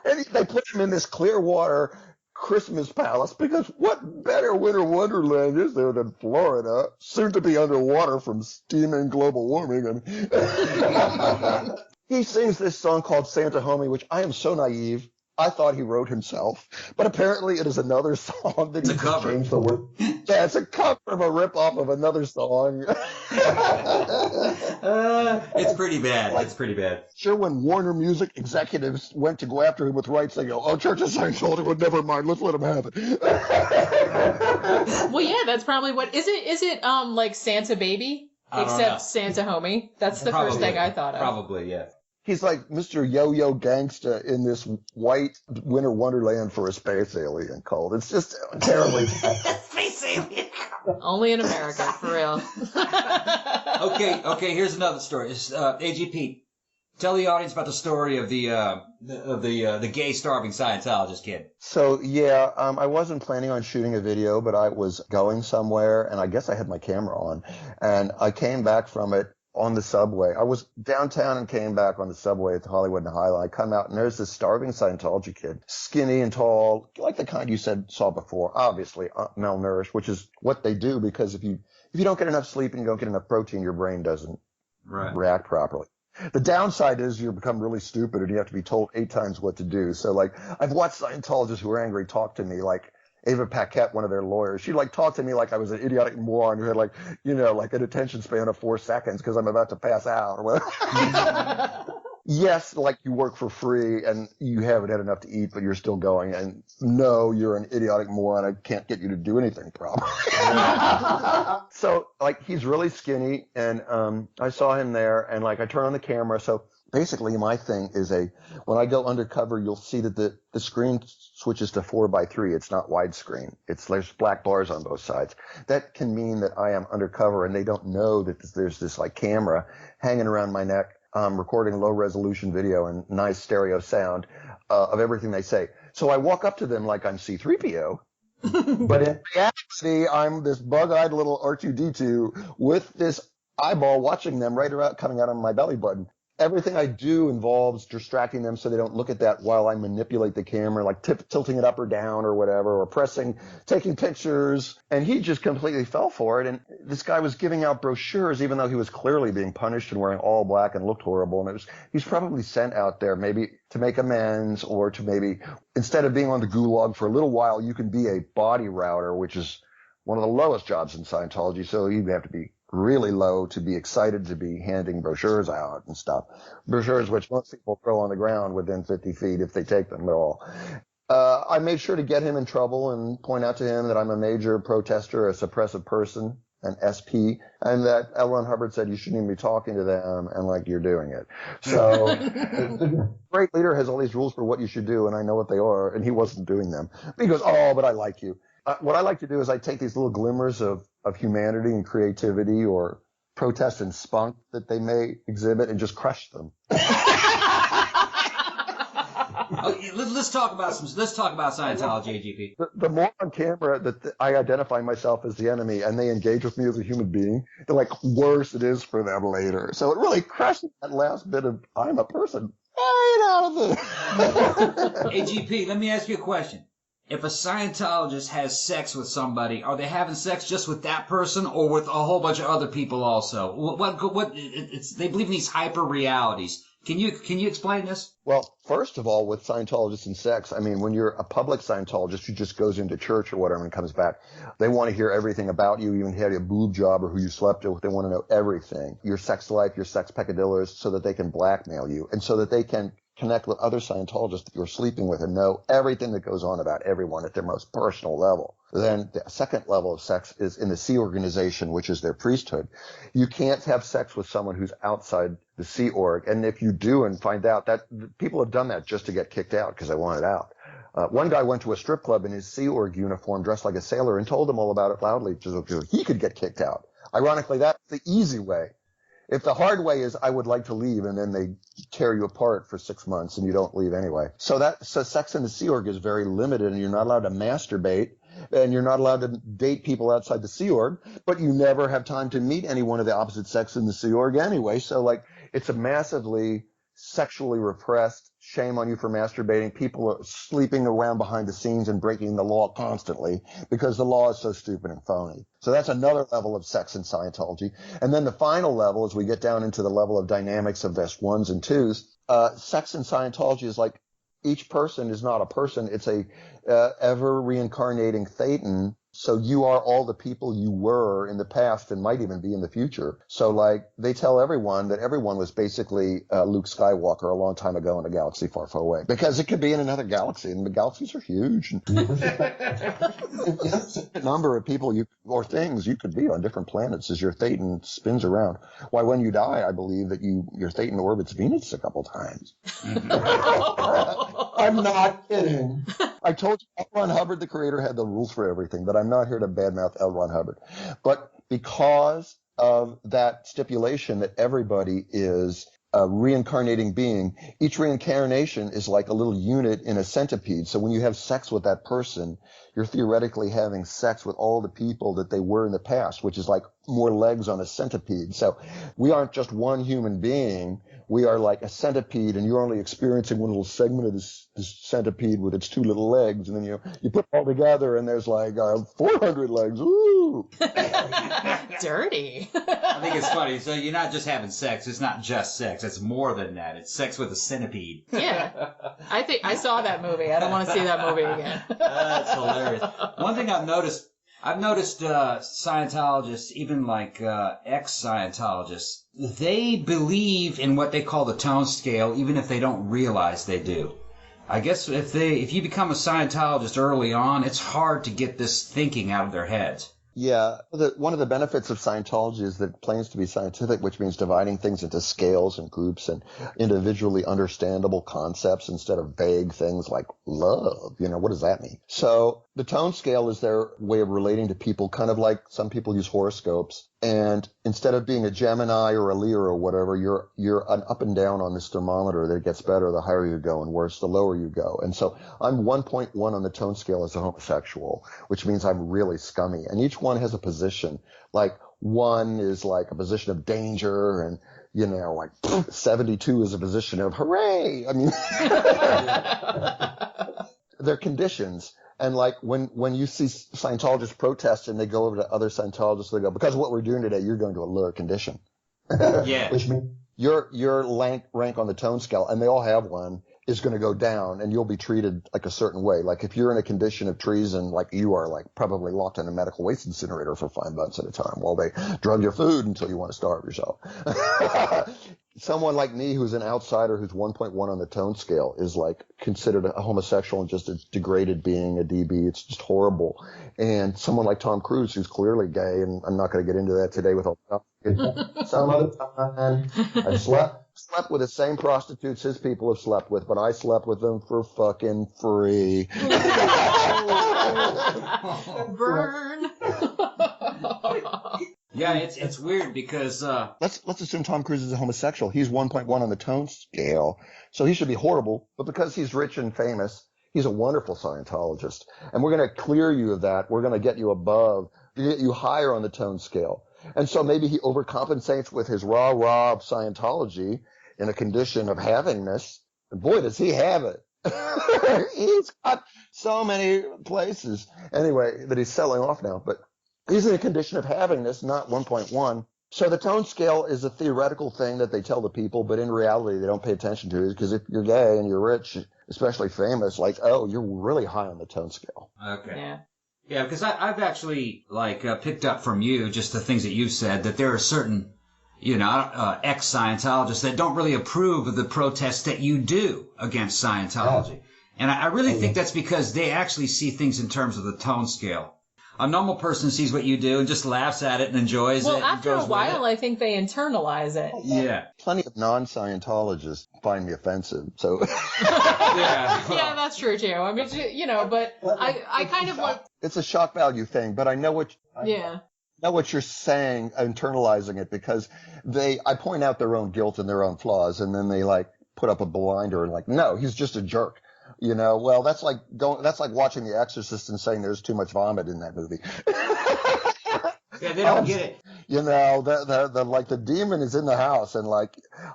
[SPEAKER 4] and they put him in this Clearwater Christmas palace, because what better winter wonderland is there than Florida, soon to be underwater from steaming global warming. And he sings this song called Santa Homie, which I am so naive. I thought he wrote himself, but apparently it is another song that he just changed the word. Yeah, it's a cover of a rip-off of another song.
[SPEAKER 3] It's pretty bad. It's pretty bad.
[SPEAKER 4] Sure, when Warner Music executives went to go after him with rights, they go, "Oh, Church of Scientology, well, never mind, let's let him have it."
[SPEAKER 2] Well, yeah, that's probably what is it like Santa Baby, except Santa Homie. That's the first thing I thought of.
[SPEAKER 3] Probably, yeah.
[SPEAKER 4] He's like Mr. Yo-Yo Gangsta in this white winter wonderland for a space alien cult. It's just terribly bad.
[SPEAKER 2] Space alien. Only in America, for real.
[SPEAKER 3] Okay. Here's another story. AGP, tell the audience about the story of the gay starving Scientologist kid.
[SPEAKER 4] So yeah, I wasn't planning on shooting a video, but I was going somewhere, and I guess I had my camera on, and I came back from it on the subway. I was downtown and came back on the subway at the Hollywood and Highline. I come out and there's this starving Scientology kid, skinny and tall, like the kind you saw before, obviously malnourished, which is what they do, because if you don't get enough sleep and you don't get enough protein, your brain doesn't react properly. The downside is you become really stupid and you have to be told 8 times what to do. So like, I've watched Scientologists who are angry talk to me, like Ava Paquette, one of their lawyers. She like talked to me like I was an idiotic moron who had like, like an attention span of 4 seconds because I'm about to pass out or whatever. Yes, like you work for free and you haven't had enough to eat, but you're still going. And no, you're an idiotic moron. I can't get you to do anything properly. So like he's really skinny, and I saw him there, and like I turn on the camera. So basically my thing is when I go undercover, you'll see that the screen switches to 4:3. It's not widescreen. There's black bars on both sides. That can mean that I am undercover and they don't know that there's this like camera hanging around my neck, recording low resolution video and nice stereo sound of everything they say. So I walk up to them like I'm C-3PO, but in reality, I'm this bug-eyed little R2-D2 with this eyeball watching them coming out of my belly button. Everything I do involves distracting them so they don't look at that while I manipulate the camera, like tilting it up or down or whatever, or taking pictures. And he just completely fell for it. And this guy was giving out brochures, even though he was clearly being punished and wearing all black and looked horrible. And he's probably sent out there maybe to make amends, or to maybe, instead of being on the gulag for a little while, you can be a body router, which is one of the lowest jobs in Scientology. So you have to be really low to be excited to be handing brochures out and stuff. Brochures which most people throw on the ground within 50 feet if they take them at all. I made sure to get him in trouble and point out to him that I'm a major protester, a suppressive person, an SP, and that L. Ron Hubbard said you shouldn't even be talking to them, and like you're doing it. So the great leader has all these rules for what you should do, and I know what they are, and he wasn't doing them. He goes, "Oh, but I like you." What I like to do is I take these little glimmers of humanity and creativity or protest and spunk that they may exhibit and just crush them.
[SPEAKER 3] Let's talk about Scientology, AGP.
[SPEAKER 4] The more on camera that I identify myself as the enemy and they engage with me as a human being, the worse it is for them later. So it really crushes that last bit of I'm a person right out of it.
[SPEAKER 3] AGP, let me ask you a question. If a Scientologist has sex with somebody, are they having sex just with that person or with a whole bunch of other people also? They believe in these hyper realities. Can you explain this?
[SPEAKER 4] Well, first of all, with Scientologists and sex, I mean, when you're a public Scientologist who just goes into church or whatever and comes back, they want to hear everything about you, even had a boob job or who you slept with. They want to know everything, your sex life, your sex peccadillos, so that they can blackmail you and so that they can connect with other Scientologists that you're sleeping with and know everything that goes on about everyone at their most personal level. Then the second level of sex is in the Sea Organization, which is their priesthood. You can't have sex with someone who's outside the Sea Org. And if you do and find out that people have done that just to get kicked out because they want it out. One guy went to a strip club in his Sea Org uniform dressed like a sailor and told them all about it loudly so he could get kicked out. Ironically, that's the easy way. If the hard way is I would like to leave and then they tear you apart for 6 months and you don't leave anyway. So sex in the Sea Org is very limited and you're not allowed to masturbate and you're not allowed to date people outside the Sea Org, but you never have time to meet anyone of the opposite sex in the Sea Org anyway. So like, it's a massively sexually repressed, shame on you for masturbating. People are sleeping around behind the scenes and breaking the law constantly because the law is so stupid and phony. So that's another level of sex in Scientology. And then the final level, as we get down into the level of dynamics of this ones and twos, sex in Scientology is like, each person is not a person. It's a ever reincarnating thetan. So you are all the people you were in the past and might even be in the future. So like they tell everyone that everyone was basically Luke Skywalker a long time ago in a galaxy far, far away, because it could be in another galaxy, and the galaxies are huge. A number of people or things you could be on different planets as your thetan spins around. Why, when you die, I believe that your thetan orbits Venus a couple times. I'm not kidding. I told you L. Ron Hubbard, the creator, had the rules for everything, but I'm not here to badmouth L. Ron Hubbard. But because of that stipulation that everybody is a reincarnating being, each reincarnation is like a little unit in a centipede. So when you have sex with that person, you're theoretically having sex with all the people that they were in the past, which is like more legs on a centipede. So we aren't just one human being. We are like a centipede, and you're only experiencing one little segment of this centipede with its two little legs, and then you put it all together, and there's like 400 legs. Ooh!
[SPEAKER 2] Dirty.
[SPEAKER 3] I think it's funny. So you're not just having sex. It's not just sex. It's more than that. It's sex with a centipede.
[SPEAKER 2] Yeah. I think I saw that movie. I don't want to see that movie again.
[SPEAKER 3] That's hilarious. One thing I've noticed Scientologists, even like ex-Scientologists, they believe in what they call the tone scale, even if they don't realize they do. I guess if you become a Scientologist early on, it's hard to get this thinking out of their heads.
[SPEAKER 4] Yeah. One of the benefits of Scientology is that it claims to be scientific, which means dividing things into scales and groups and individually understandable concepts instead of vague things like love. What does that mean? So the tone scale is their way of relating to people, kind of like some people use horoscopes. And instead of being a Gemini or a Leo or whatever, you're an up and down on this thermometer that gets better the higher you go and worse the lower you go. And so I'm 1.1 on the tone scale as a homosexual, which means I'm really scummy. And each one has a position. Like 1 is like a position of danger, and like 72 is a position of hooray. I mean, they're conditions. And like when you see Scientologists protest and they go over to other Scientologists, they go, because of what we're doing today, you're going to a lower condition.
[SPEAKER 3] Yeah.
[SPEAKER 4] Which means your rank on the tone scale, and they all have one, is going to go down, and you'll be treated like a certain way. Like if you're in a condition of treason, like you are like probably locked in a medical waste incinerator for 5 months at a time while they drug your food until you want to starve yourself. Someone like me who's an outsider who's 1.1 on the tone scale is like considered a homosexual and just a degraded being, a DB. It's just horrible. And someone like Tom Cruise who's clearly gay, and I'm not going to get into that today with all some other time. I slept with the same prostitutes his people have slept with, but I slept with them for fucking free.
[SPEAKER 2] Burn.
[SPEAKER 3] Yeah, it's weird because
[SPEAKER 4] let's assume Tom Cruise is a homosexual. He's 1.1 on the tone scale, so he should be horrible. But because he's rich and famous, he's a wonderful Scientologist, and we're going to clear you of that. We're going to get you above, get you higher on the tone scale. And so maybe he overcompensates with his rah-rah of Scientology in a condition of havingness. And boy, does he have it. He's got so many places. Anyway, that he's selling off now. But he's in a condition of havingness, not 1.1. So the tone scale is a theoretical thing that they tell the people, but in reality, they don't pay attention to it. Because if you're gay and you're rich, especially famous, like, oh, you're really high on the tone scale.
[SPEAKER 3] Okay.
[SPEAKER 2] Yeah.
[SPEAKER 3] Yeah, because I've actually picked up from you just the things that you've said, that there are certain, ex-Scientologists that don't really approve of the protests that you do against Scientology. And I really think that's because they actually see things in terms of the tone scale. A normal person sees what you do and just laughs at it and enjoys it.
[SPEAKER 2] Well, after a while, I think they internalize it.
[SPEAKER 3] Yeah.
[SPEAKER 4] Plenty of non-Scientologists find me offensive, so.
[SPEAKER 2] Yeah, that's true too. I mean, but I kind of like.
[SPEAKER 4] It's a shock value thing, but I know what.
[SPEAKER 2] Yeah.
[SPEAKER 4] Know what you're saying, internalizing it, because I point out their own guilt and their own flaws, and then they put up a blinder and no, he's just a jerk. Well, that's like watching The Exorcist and saying there's too much vomit in that movie.
[SPEAKER 3] Yeah, they don't get it.
[SPEAKER 4] The demon is in the house, and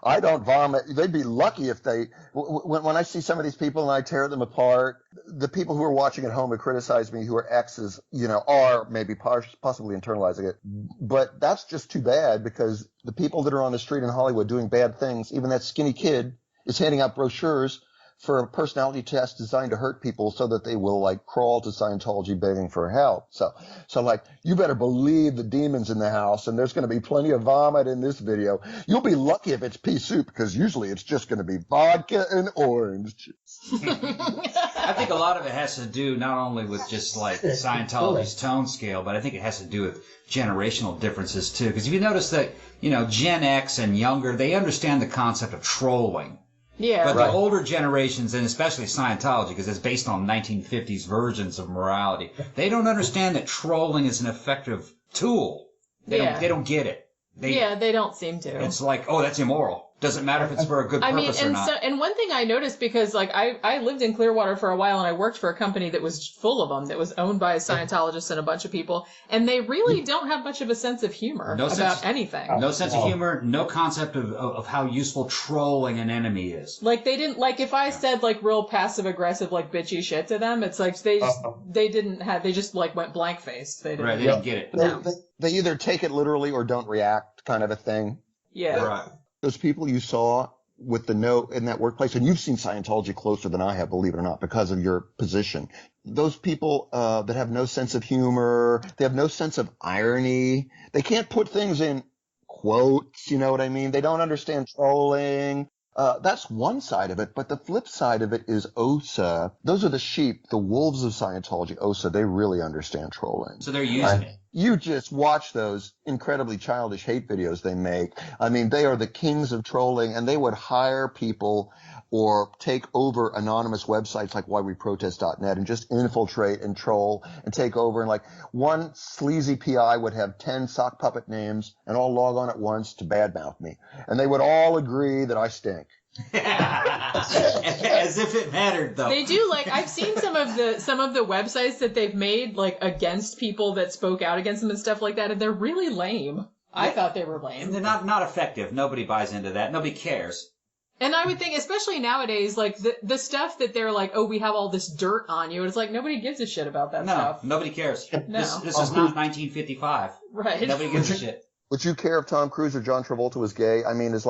[SPEAKER 4] I don't vomit. They'd be lucky if they. When I see some of these people and I tear them apart, the people who are watching at home and criticize me, who are exes, are maybe possibly internalizing it. But that's just too bad, because the people that are on the street in Hollywood doing bad things, even that skinny kid is handing out brochures for a personality test designed to hurt people so that they will crawl to Scientology begging for help. So you better believe the demon's in the house, and there's going to be plenty of vomit in this video. You'll be lucky if it's pea soup, because usually it's just going to be vodka and orange juice.
[SPEAKER 3] I think a lot of it has to do not only with just Scientology's tone scale, but I think it has to do with generational differences too. Because if you notice that, Gen X and younger, they understand the concept of trolling.
[SPEAKER 2] Yeah.
[SPEAKER 3] But the older generations, and especially Scientology, because it's based on 1950s versions of morality, they don't understand that trolling is an effective tool. They don't get it.
[SPEAKER 2] They don't seem to.
[SPEAKER 3] It's like, oh, that's immoral. Doesn't matter if it's for a good purpose or not.
[SPEAKER 2] And one thing I noticed, because I lived in Clearwater for a while, and I worked for a company that was full of them, that was owned by a Scientologist and a bunch of people, and they really don't have much of a sense of humor about anything.
[SPEAKER 3] No sense of humor, no concept of how useful trolling an enemy is.
[SPEAKER 2] They didn't, if I said real passive aggressive bitchy shit to them, it's they just went blank faced. They
[SPEAKER 3] didn't get it.
[SPEAKER 4] No. They either take it literally or don't react, kind of a thing.
[SPEAKER 2] Yeah.
[SPEAKER 3] Right.
[SPEAKER 4] Those people you saw with the note in that workplace, and you've seen Scientology closer than I have, believe it or not, because of your position. Those people that have no sense of humor, they have no sense of irony. They can't put things in quotes, you know what I mean? They don't understand trolling. That's one side of it, but the flip side of it is OSA. Those are the sheep, the wolves of Scientology. OSA, they really understand trolling.
[SPEAKER 3] So they're using it.
[SPEAKER 4] You just watch those incredibly childish hate videos they make. I mean, they are the kings of trolling, and they would hire people or take over anonymous websites like whyweprotest.net and just infiltrate and troll and take over. And one sleazy PI would have 10 sock puppet names and all log on at once to badmouth me. And they would all agree that I stink.
[SPEAKER 3] As if it mattered, though.
[SPEAKER 2] They do. I've seen some of the websites that they've made against people that spoke out against them and stuff like that, and they're really lame. I thought they were lame.
[SPEAKER 3] They're not effective. Nobody buys into that. Nobody cares.
[SPEAKER 2] And I would think, especially nowadays, the stuff that they're oh, we have all this dirt on you. It's nobody gives a shit about that stuff.
[SPEAKER 3] No, nobody cares.
[SPEAKER 2] No.
[SPEAKER 3] This is not 1955.
[SPEAKER 2] Right.
[SPEAKER 3] Nobody gives a shit.
[SPEAKER 4] Would you care if Tom Cruise or John Travolta was gay? I mean, it's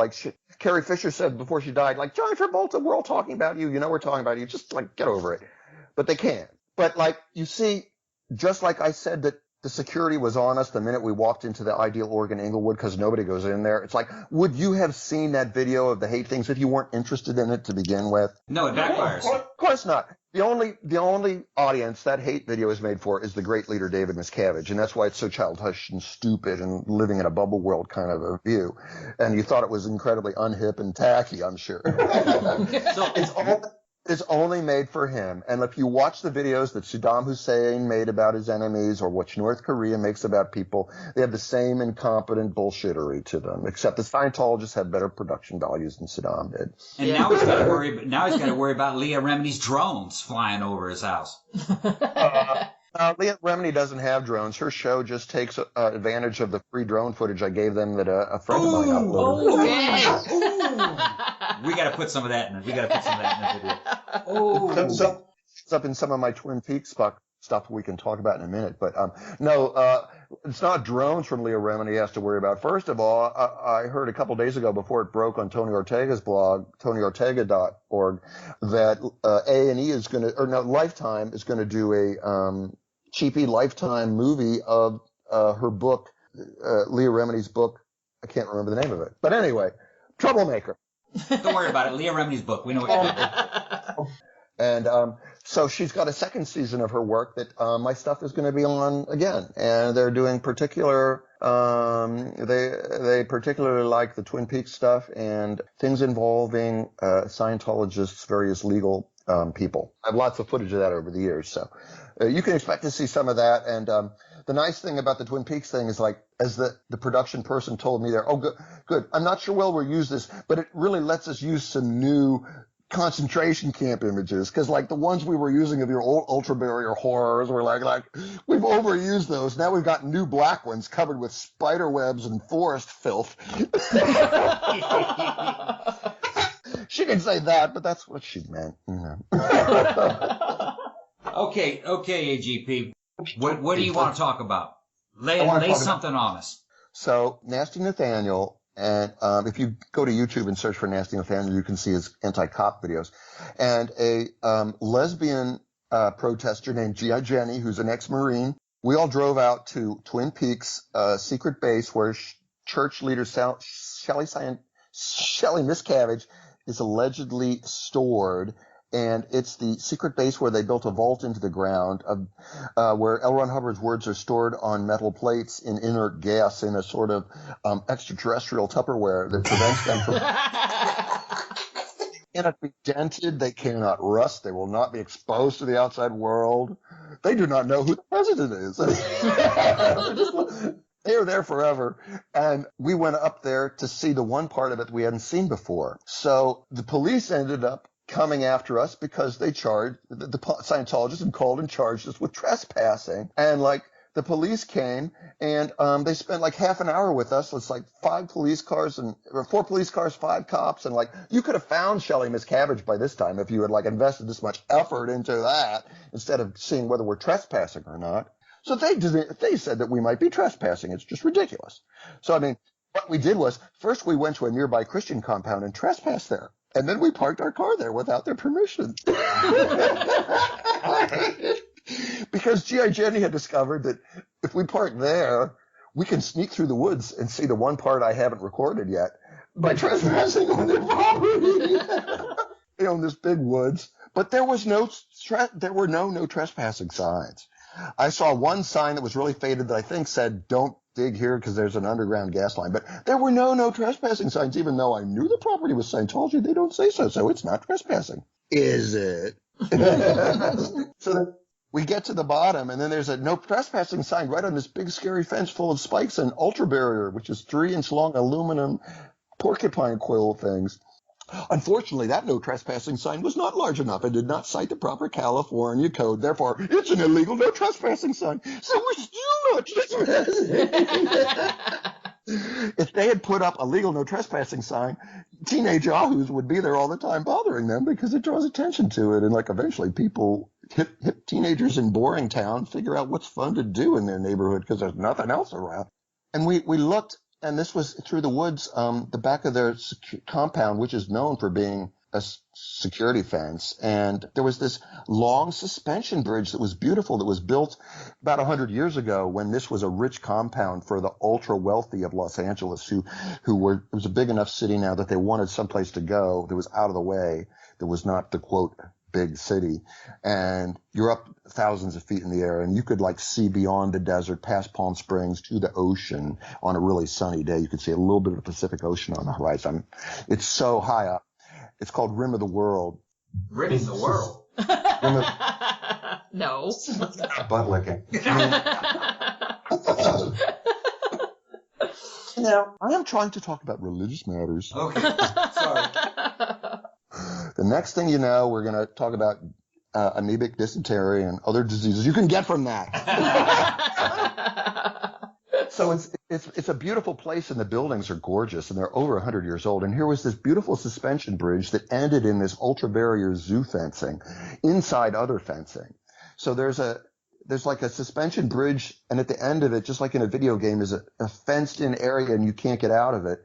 [SPEAKER 4] Carrie Fisher said before she died, John Travolta, we're all talking about you. We're talking about you. Just get over it. But they can't. But you see, just like I said that the security was on us the minute we walked into the Ideal Oregon Inglewood because nobody goes in there. It's would you have seen that video of the hate things if you weren't interested in it to begin with?
[SPEAKER 3] No, it backfires.
[SPEAKER 4] Of course not. The only audience that hate video is made for is the great leader David Miscavige, and that's why it's so childish and stupid and living in a bubble world kind of a view. And you thought it was incredibly unhip and tacky, I'm sure. So it's only made for him. And if you watch the videos that Saddam Hussein made about his enemies or what North Korea makes about people, they have the same incompetent bullshittery to them, except the Scientologists have better production values than Saddam did.
[SPEAKER 3] And now he's got to worry about Leah Remini's drones flying over his house.
[SPEAKER 4] Leah Remini doesn't have drones. Her show just takes advantage of the free drone footage I gave them that a friend of mine uploaded.
[SPEAKER 3] We got to put some of that in. We got to put some of that in the video.
[SPEAKER 4] So it's up in some of my Twin Peaks stuff we can talk about in a minute. But it's not drones from Leah Remini has to worry about. First of all, I heard a couple days ago before it broke on Tony Ortega's blog, TonyOrtega.org, that A&E is going to, Lifetime is going to do a cheapy Lifetime movie of her book, Leah Remini's book. I can't remember the name of it. But anyway, Troublemaker.
[SPEAKER 3] Don't worry about it. Leah Remini's book. We know what you're doing.
[SPEAKER 4] And so she's got a second season of her work that my stuff is going to be on again. And they're doing particular they particularly like the Twin Peaks stuff and things involving Scientologists, various legal people. I have lots of footage of that over the years. So you can expect to see some of that. And the nice thing about the Twin Peaks thing is as the production person told me there, good. I'm not sure we'll use this, but it really lets us use some new concentration camp images, because like the ones we were using of your old ultra barrier horrors were like we've overused those. Now we've got new black ones covered with spider webs and forest filth. She didn't say that, but that's what she meant.
[SPEAKER 3] Okay, AGP. What do you want to talk about? Lay something on us.
[SPEAKER 4] So, Nasty Nathaniel, and if you go to YouTube and search for Nasty Nathaniel, you can see his anti-cop videos. And a lesbian protester named G.I. Jenny, who's an ex-Marine, we all drove out to Twin Peaks, secret base where church leader Shelly Miscavige is allegedly stored. And it's the secret base where they built a vault into the ground, where L. Ron Hubbard's words are stored on metal plates in inert gas in a sort of extraterrestrial Tupperware that prevents them from... They cannot be dented. They cannot rust. They will not be exposed to the outside world. They do not know who the president is. They are there forever. And we went up there to see the one part of it we hadn't seen before. So the police ended up coming after us because they charged, the Scientologists had called and charged us with trespassing. And like the police came and they spent like half an hour with us. It's like 4 police cars, 5 cops. And like you could have found Shelly Miscavige by this time if you had like invested this much effort into that instead of seeing whether we're trespassing or not. So they said that we might be trespassing. It's just ridiculous. So I mean, what we did was first we went to a nearby Christian compound and trespassed there. And then we parked our car there without their permission. Because G.I. Jenny had discovered that if we park there, we can sneak through the woods and see the one part I haven't recorded yet by trespassing on their property. They own this big woods. But there were no trespassing signs. I saw one sign that was really faded that I think said, "Don't dig here because there's an underground gas line." But there were no trespassing signs, even though I knew the property was Scientology. They don't say so, so it's not trespassing. Is it? So then we get to the bottom, and then there's a no trespassing sign right on this big scary fence full of spikes and ultra barrier, which is 3-inch long aluminum porcupine quill things. Unfortunately, that no trespassing sign was not large enough and did not cite the proper California code. Therefore, it's an illegal no trespassing sign. So we're still not trespassing. If they had put up a legal no trespassing sign, teenage yahoos would be there all the time bothering them because it draws attention to it. And like eventually people, hip teenagers in Boring Town figure out what's fun to do in their neighborhood because there's nothing else around. And we looked. And this was through the woods, the back of their compound, which is known for being a security fence. And there was this long suspension bridge that was beautiful that was built about 100 years ago when this was a rich compound for the ultra wealthy of Los Angeles it was a big enough city now that they wanted someplace to go that was out of the way, that was not the quote big city. And you're up thousands of feet in the air and you could like see beyond the desert past Palm Springs to the ocean on a really sunny day. You could see a little bit of the Pacific Ocean on the horizon. It's so high up. It's called Rim of the World.
[SPEAKER 3] Rim of the World?
[SPEAKER 2] No.
[SPEAKER 4] Butt licking. Now, I am trying to talk about religious matters.
[SPEAKER 3] Okay. Sorry.
[SPEAKER 4] The next thing you know, we're going to talk about amoebic dysentery and other diseases you can get from that. So it's a beautiful place, and the buildings are gorgeous, and they're over 100 years old. And here was this beautiful suspension bridge that ended in this ultra barrier zoo fencing inside other fencing. So there's like a suspension bridge, and at the end of it, just like in a video game, is a fenced-in area, and you can't get out of it.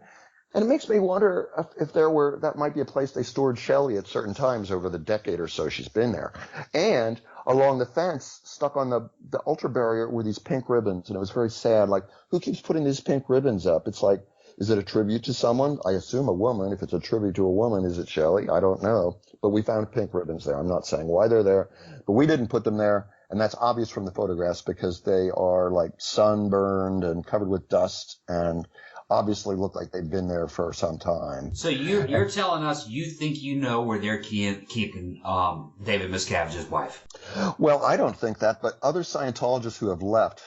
[SPEAKER 4] And it makes me wonder if that might be a place they stored Shelly at certain times over the decade or so she's been there. And along the fence, stuck on the ultra barrier, were these pink ribbons. And it was very sad. Like, who keeps putting these pink ribbons up? It's like, is it a tribute to someone? I assume a woman. If it's a tribute to a woman, is it Shelly? I don't know. But we found pink ribbons there. I'm not saying why they're there, but we didn't put them there. And that's obvious from the photographs because they are like sunburned and covered with dust and obviously look like they've been there for some time.
[SPEAKER 3] So you're telling us you think you know where they're keeping David Miscavige's wife?
[SPEAKER 4] Well, I don't think that, but other Scientologists who have left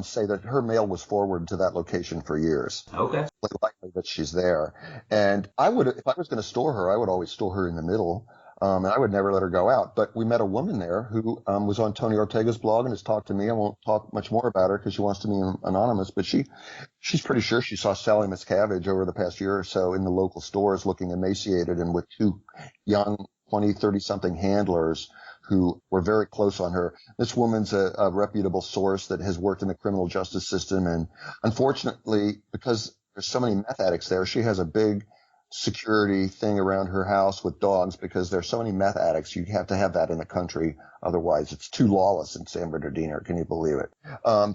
[SPEAKER 4] say that her mail was forwarded to that location for years.
[SPEAKER 3] Okay.
[SPEAKER 4] It's likely that she's there. And if I was going to store her, I would always store her in the middle. And I would never let her go out. But we met a woman there who was on Tony Ortega's blog and has talked to me. I won't talk much more about her because she wants to be anonymous. But she's pretty sure she saw Shelly Miscavige over the past year or so in the local stores looking emaciated and with two young 20, 30-something handlers who were very close on her. This woman's a reputable source that has worked in the criminal justice system. And unfortunately, because there's so many meth addicts there, she has a big security thing around her house with dogs because there's so many meth addicts. You have to have that in the country. Otherwise, it's too lawless in San Bernardino. Can you believe it?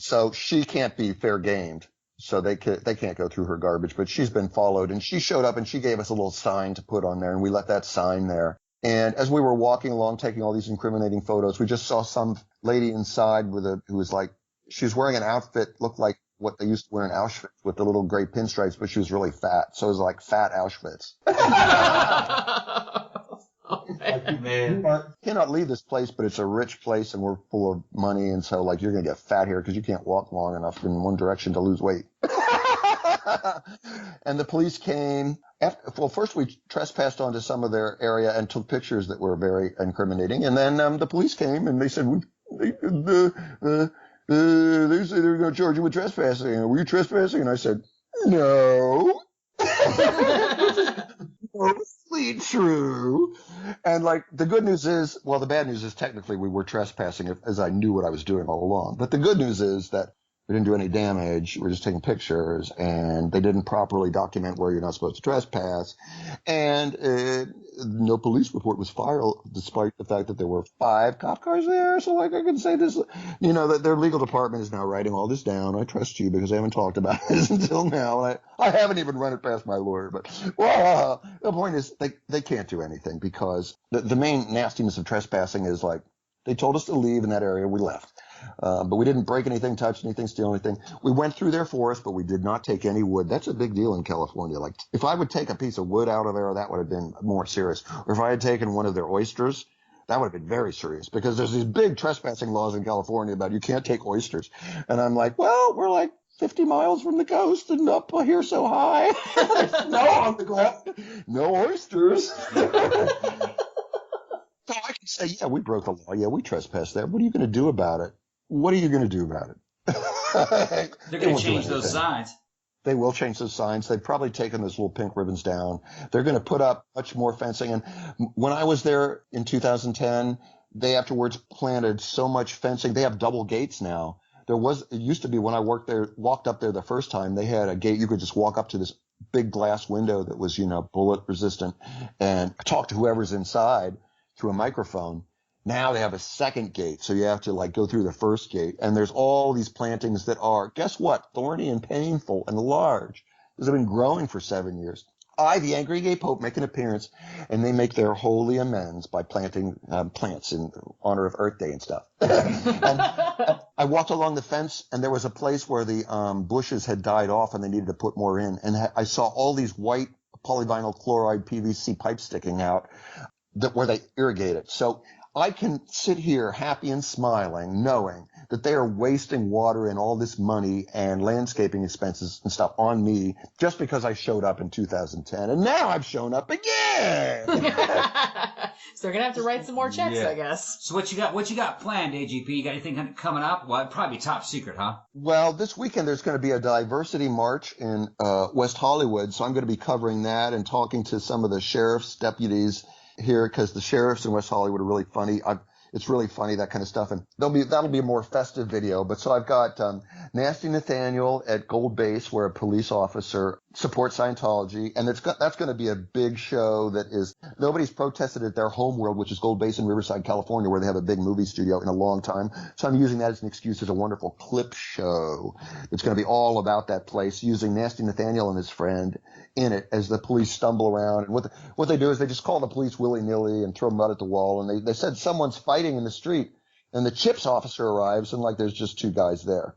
[SPEAKER 4] So she can't be fair gamed. So they can't go through her garbage, but she's been followed, and she showed up and she gave us a little sign to put on there, and we left that sign there. And as we were walking along, taking all these incriminating photos, we just saw some lady inside who was like, she was wearing an outfit, looked like what they used to wear in Auschwitz with the little gray pinstripes, but she was really fat. So it was like fat Auschwitz.
[SPEAKER 8] Oh, man.
[SPEAKER 4] You cannot leave this place, but it's a rich place and we're full of money. And so like, you're going to get fat here because you can't walk long enough in one direction to lose weight. And the police came. First we trespassed onto some of their area and took pictures that were very incriminating. And then the police came and they said, they said they were going to charge you with trespassing. Were you trespassing? And I said, no. Mostly true. And like the good news is, well, the bad news is technically we were trespassing as I knew what I was doing all along. But the good news is that we didn't do any damage. We're just taking pictures, and they didn't properly document where you're not supposed to trespass. And no police report was filed, despite the fact that there were 5 cop cars there. So, like, I can say this, that their legal department is now writing all this down. I trust you because I haven't talked about this until now. And I haven't even run it past my lawyer. But the point is, they can't do anything because the main nastiness of trespassing is like they told us to leave in that area. We left. But we didn't break anything, touch anything, steal anything. We went through their forest, but we did not take any wood. That's a big deal in California. Like, if I would take a piece of wood out of there, that would have been more serious. Or if I had taken one of their oysters, that would have been very serious because there's these big trespassing laws in California about you can't take oysters. And I'm like, well, we're like 50 miles from the coast and up here so high. Snow on the ground. No oysters. So I can say, yeah, we broke the law. Yeah, we trespassed there. What are you going to do about it? What are you going to do about it?
[SPEAKER 3] They're going to change those signs.
[SPEAKER 4] They will change those signs. They've probably taken those little pink ribbons down. They're going to put up much more fencing. And when I was there in 2010, they afterwards planted so much fencing. They have double gates now. It used to be when I walked up there the first time, they had a gate. You could just walk up to this big glass window that was, bullet resistant and talk to whoever's inside through a microphone. Now they have a second gate, so you have to go through the first gate. And there's all these plantings that are, guess what, thorny and painful and large. Those have been growing for 7 years. I, the angry gay pope, make an appearance, and they make their holy amends by planting plants in honor of Earth Day and stuff. And I walked along the fence, and there was a place where the bushes had died off, and they needed to put more in. And I saw all these white polyvinyl chloride PVC pipes sticking out where they irrigate it. So I can sit here happy and smiling, knowing that they are wasting water and all this money and landscaping expenses and stuff on me just because I showed up in 2010. And now I've shown up again.
[SPEAKER 8] So they're going to have to write some more checks, I guess.
[SPEAKER 3] So what you got planned, AGP? You got anything coming up? Well, it'd probably be top secret, huh?
[SPEAKER 4] Well, this weekend there's going to be a diversity march in West Hollywood. So I'm going to be covering that and talking to some of the sheriff's deputies here because the sheriffs in West Hollywood are really funny. It's really funny, that kind of stuff. And that'll be a more festive video. But so I've got Nasty Nathaniel at Gold Base, where a police officer supports Scientology. And that's going to be a big show that is – nobody's protested at their home world, which is Gold Base in Riverside, California, where they have a big movie studio in a long time. So I'm using that as an excuse. There's a wonderful clip show. It's going to be all about that place, using Nasty Nathaniel and his friend in it as the police stumble around. And what they do is they just call the police willy-nilly and throw mud at the wall. And they said someone's fighting in the street, and the CHIPS officer arrives, and there's just 2 guys there.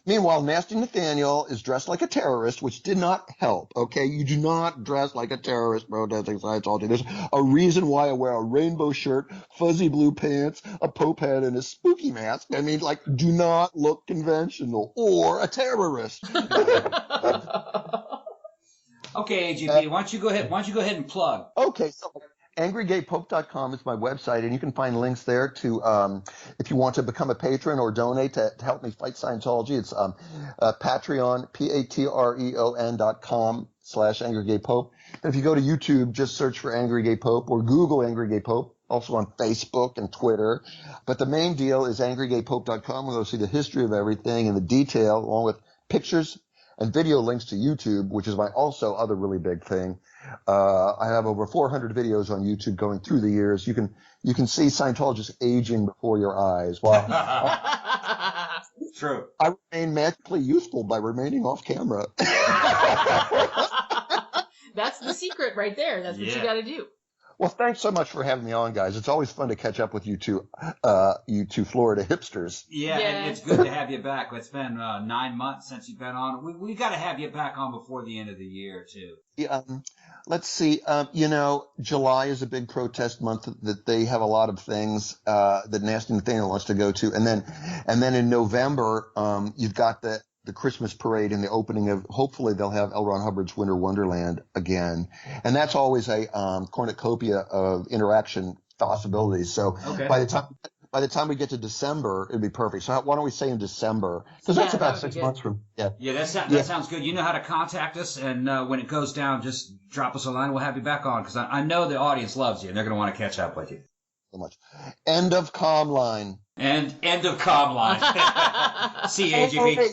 [SPEAKER 4] Meanwhile, Nasty Nathaniel is dressed like a terrorist, which did not help, okay? You do not dress like a terrorist protesting Scientology. There's a reason why I wear a rainbow shirt, fuzzy blue pants, a pope hat, and a spooky mask. I mean, do not look conventional or a terrorist.
[SPEAKER 3] Okay, AGP, why don't you go ahead and plug?
[SPEAKER 4] Okay, so AngryGayPope.com is my website, and you can find links there to if you want to become a patron or donate to help me fight Scientology. It's Patreon, patreon.com/AngryGayPope. And if you go to YouTube, just search for Angry Gay Pope or Google Angry Gay Pope, also on Facebook and Twitter. But the main deal is AngryGayPope.com, where you'll see the history of everything and the detail, along with pictures and video links to YouTube, which is my also other really big thing. I have over 400 videos on YouTube going through the years. You can see Scientologists aging before your eyes. Wow.
[SPEAKER 3] True.
[SPEAKER 4] I remain magically useful by remaining off camera.
[SPEAKER 8] That's the secret right there. That's what you got to do.
[SPEAKER 4] Well, thanks so much for having me on, guys. It's always fun to catch up with you two Florida hipsters.
[SPEAKER 3] Yeah, and it's good to have you back. It's been 9 months since you've been on. We got to have you back on before the end of the year, too.
[SPEAKER 4] Yeah, let's see. July is a big protest month that they have a lot of things that Nasty Nathaniel wants to go to, and then in November, you've got the Christmas parade and the opening of, hopefully they'll have L. Ron Hubbard's Winter Wonderland again. And that's always a cornucopia of interaction possibilities. So by the time we get to December, it'd be perfect. So why don't we say in December? Because that's about 6 months from,
[SPEAKER 3] that sounds good. You know how to contact us, and when it goes down, just drop us a line. We'll have you back on, because I know the audience loves you, and they're going to want to catch up with you.
[SPEAKER 4] So much. End of comm line.
[SPEAKER 3] And end of comm line. See you, AGP.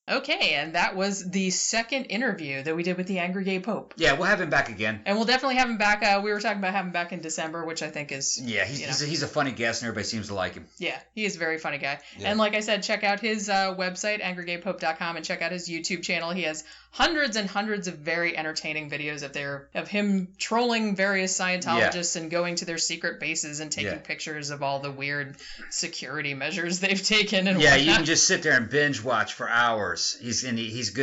[SPEAKER 2] Okay, and that was the second interview that we did with the Angry Gay Pope.
[SPEAKER 3] Yeah, we'll have him back again.
[SPEAKER 2] And we'll definitely have him back. We were talking about having him back in December, which I think is...
[SPEAKER 3] Yeah, he's a funny guest, and everybody seems to like him.
[SPEAKER 2] Yeah, he is a very funny guy. Yeah. And like I said, check out his website, angrygaypope.com, and check out his YouTube channel. He has hundreds and hundreds of very entertaining videos of him trolling various Scientologists and going to their secret bases and taking pictures of all the weird security measures they've taken. And whatnot.
[SPEAKER 3] You can just sit there and binge watch for hours. He's good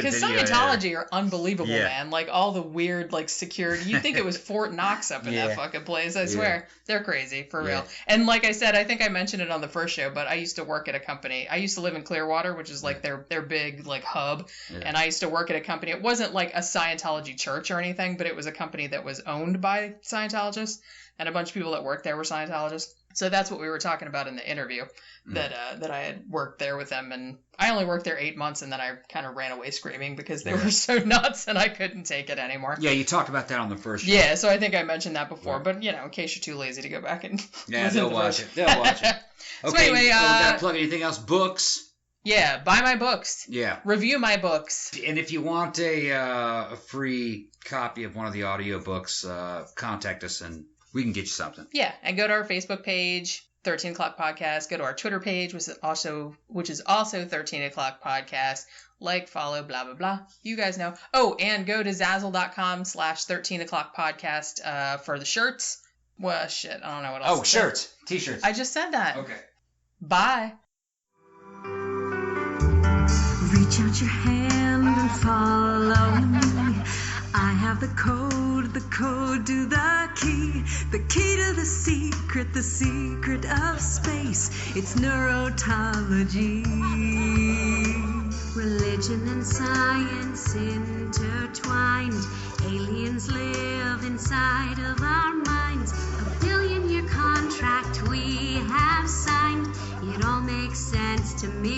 [SPEAKER 3] video.
[SPEAKER 2] Because Scientology are unbelievable, man. Like all the weird security. You'd think it was Fort Knox up in that fucking place. I swear. They're crazy, for real. And like I said, I think I mentioned it on the first show, but I used to work at a company. I used to live in Clearwater, which is like their big hub. Yeah. And I used to work at a company. It wasn't like a Scientology church or anything, but it was a company that was owned by Scientologists. And a bunch of people that worked there were Scientologists. So that's what we were talking about in the interview, that I had worked there with them. And I only worked there 8 months, and then I kind of ran away screaming because they were so nuts and I couldn't take it anymore.
[SPEAKER 3] Yeah, you talked about that on the first show.
[SPEAKER 2] Yeah, so I think I mentioned that before. Right. But, in case you're too lazy to go back and
[SPEAKER 3] they'll watch it. They'll watch it. Okay,
[SPEAKER 2] so anyway,
[SPEAKER 3] we got to plug anything else? Books?
[SPEAKER 2] Yeah, buy my books.
[SPEAKER 3] Yeah.
[SPEAKER 2] Review my books.
[SPEAKER 3] And if you want a free copy of one of the audiobooks, contact us and we can get you something.
[SPEAKER 2] Yeah, and go to our Facebook page, 13 O'Clock Podcast. Go to our Twitter page, which is also 13 O'Clock Podcast. Like, follow, blah, blah, blah. You guys know. Oh, and go to Zazzle.com/13 O'Clock Podcast for the shirts. Well, shit, I don't know what else.
[SPEAKER 3] Oh, shirts. T-shirts.
[SPEAKER 2] I just said that.
[SPEAKER 3] Okay.
[SPEAKER 2] Bye.
[SPEAKER 9] Reach out your hand and follow me. I have the code to the key to the secret of space. It's neurotology. Religion and science intertwined. Aliens live inside of our minds. A billion-year contract we have signed. It all makes sense to me.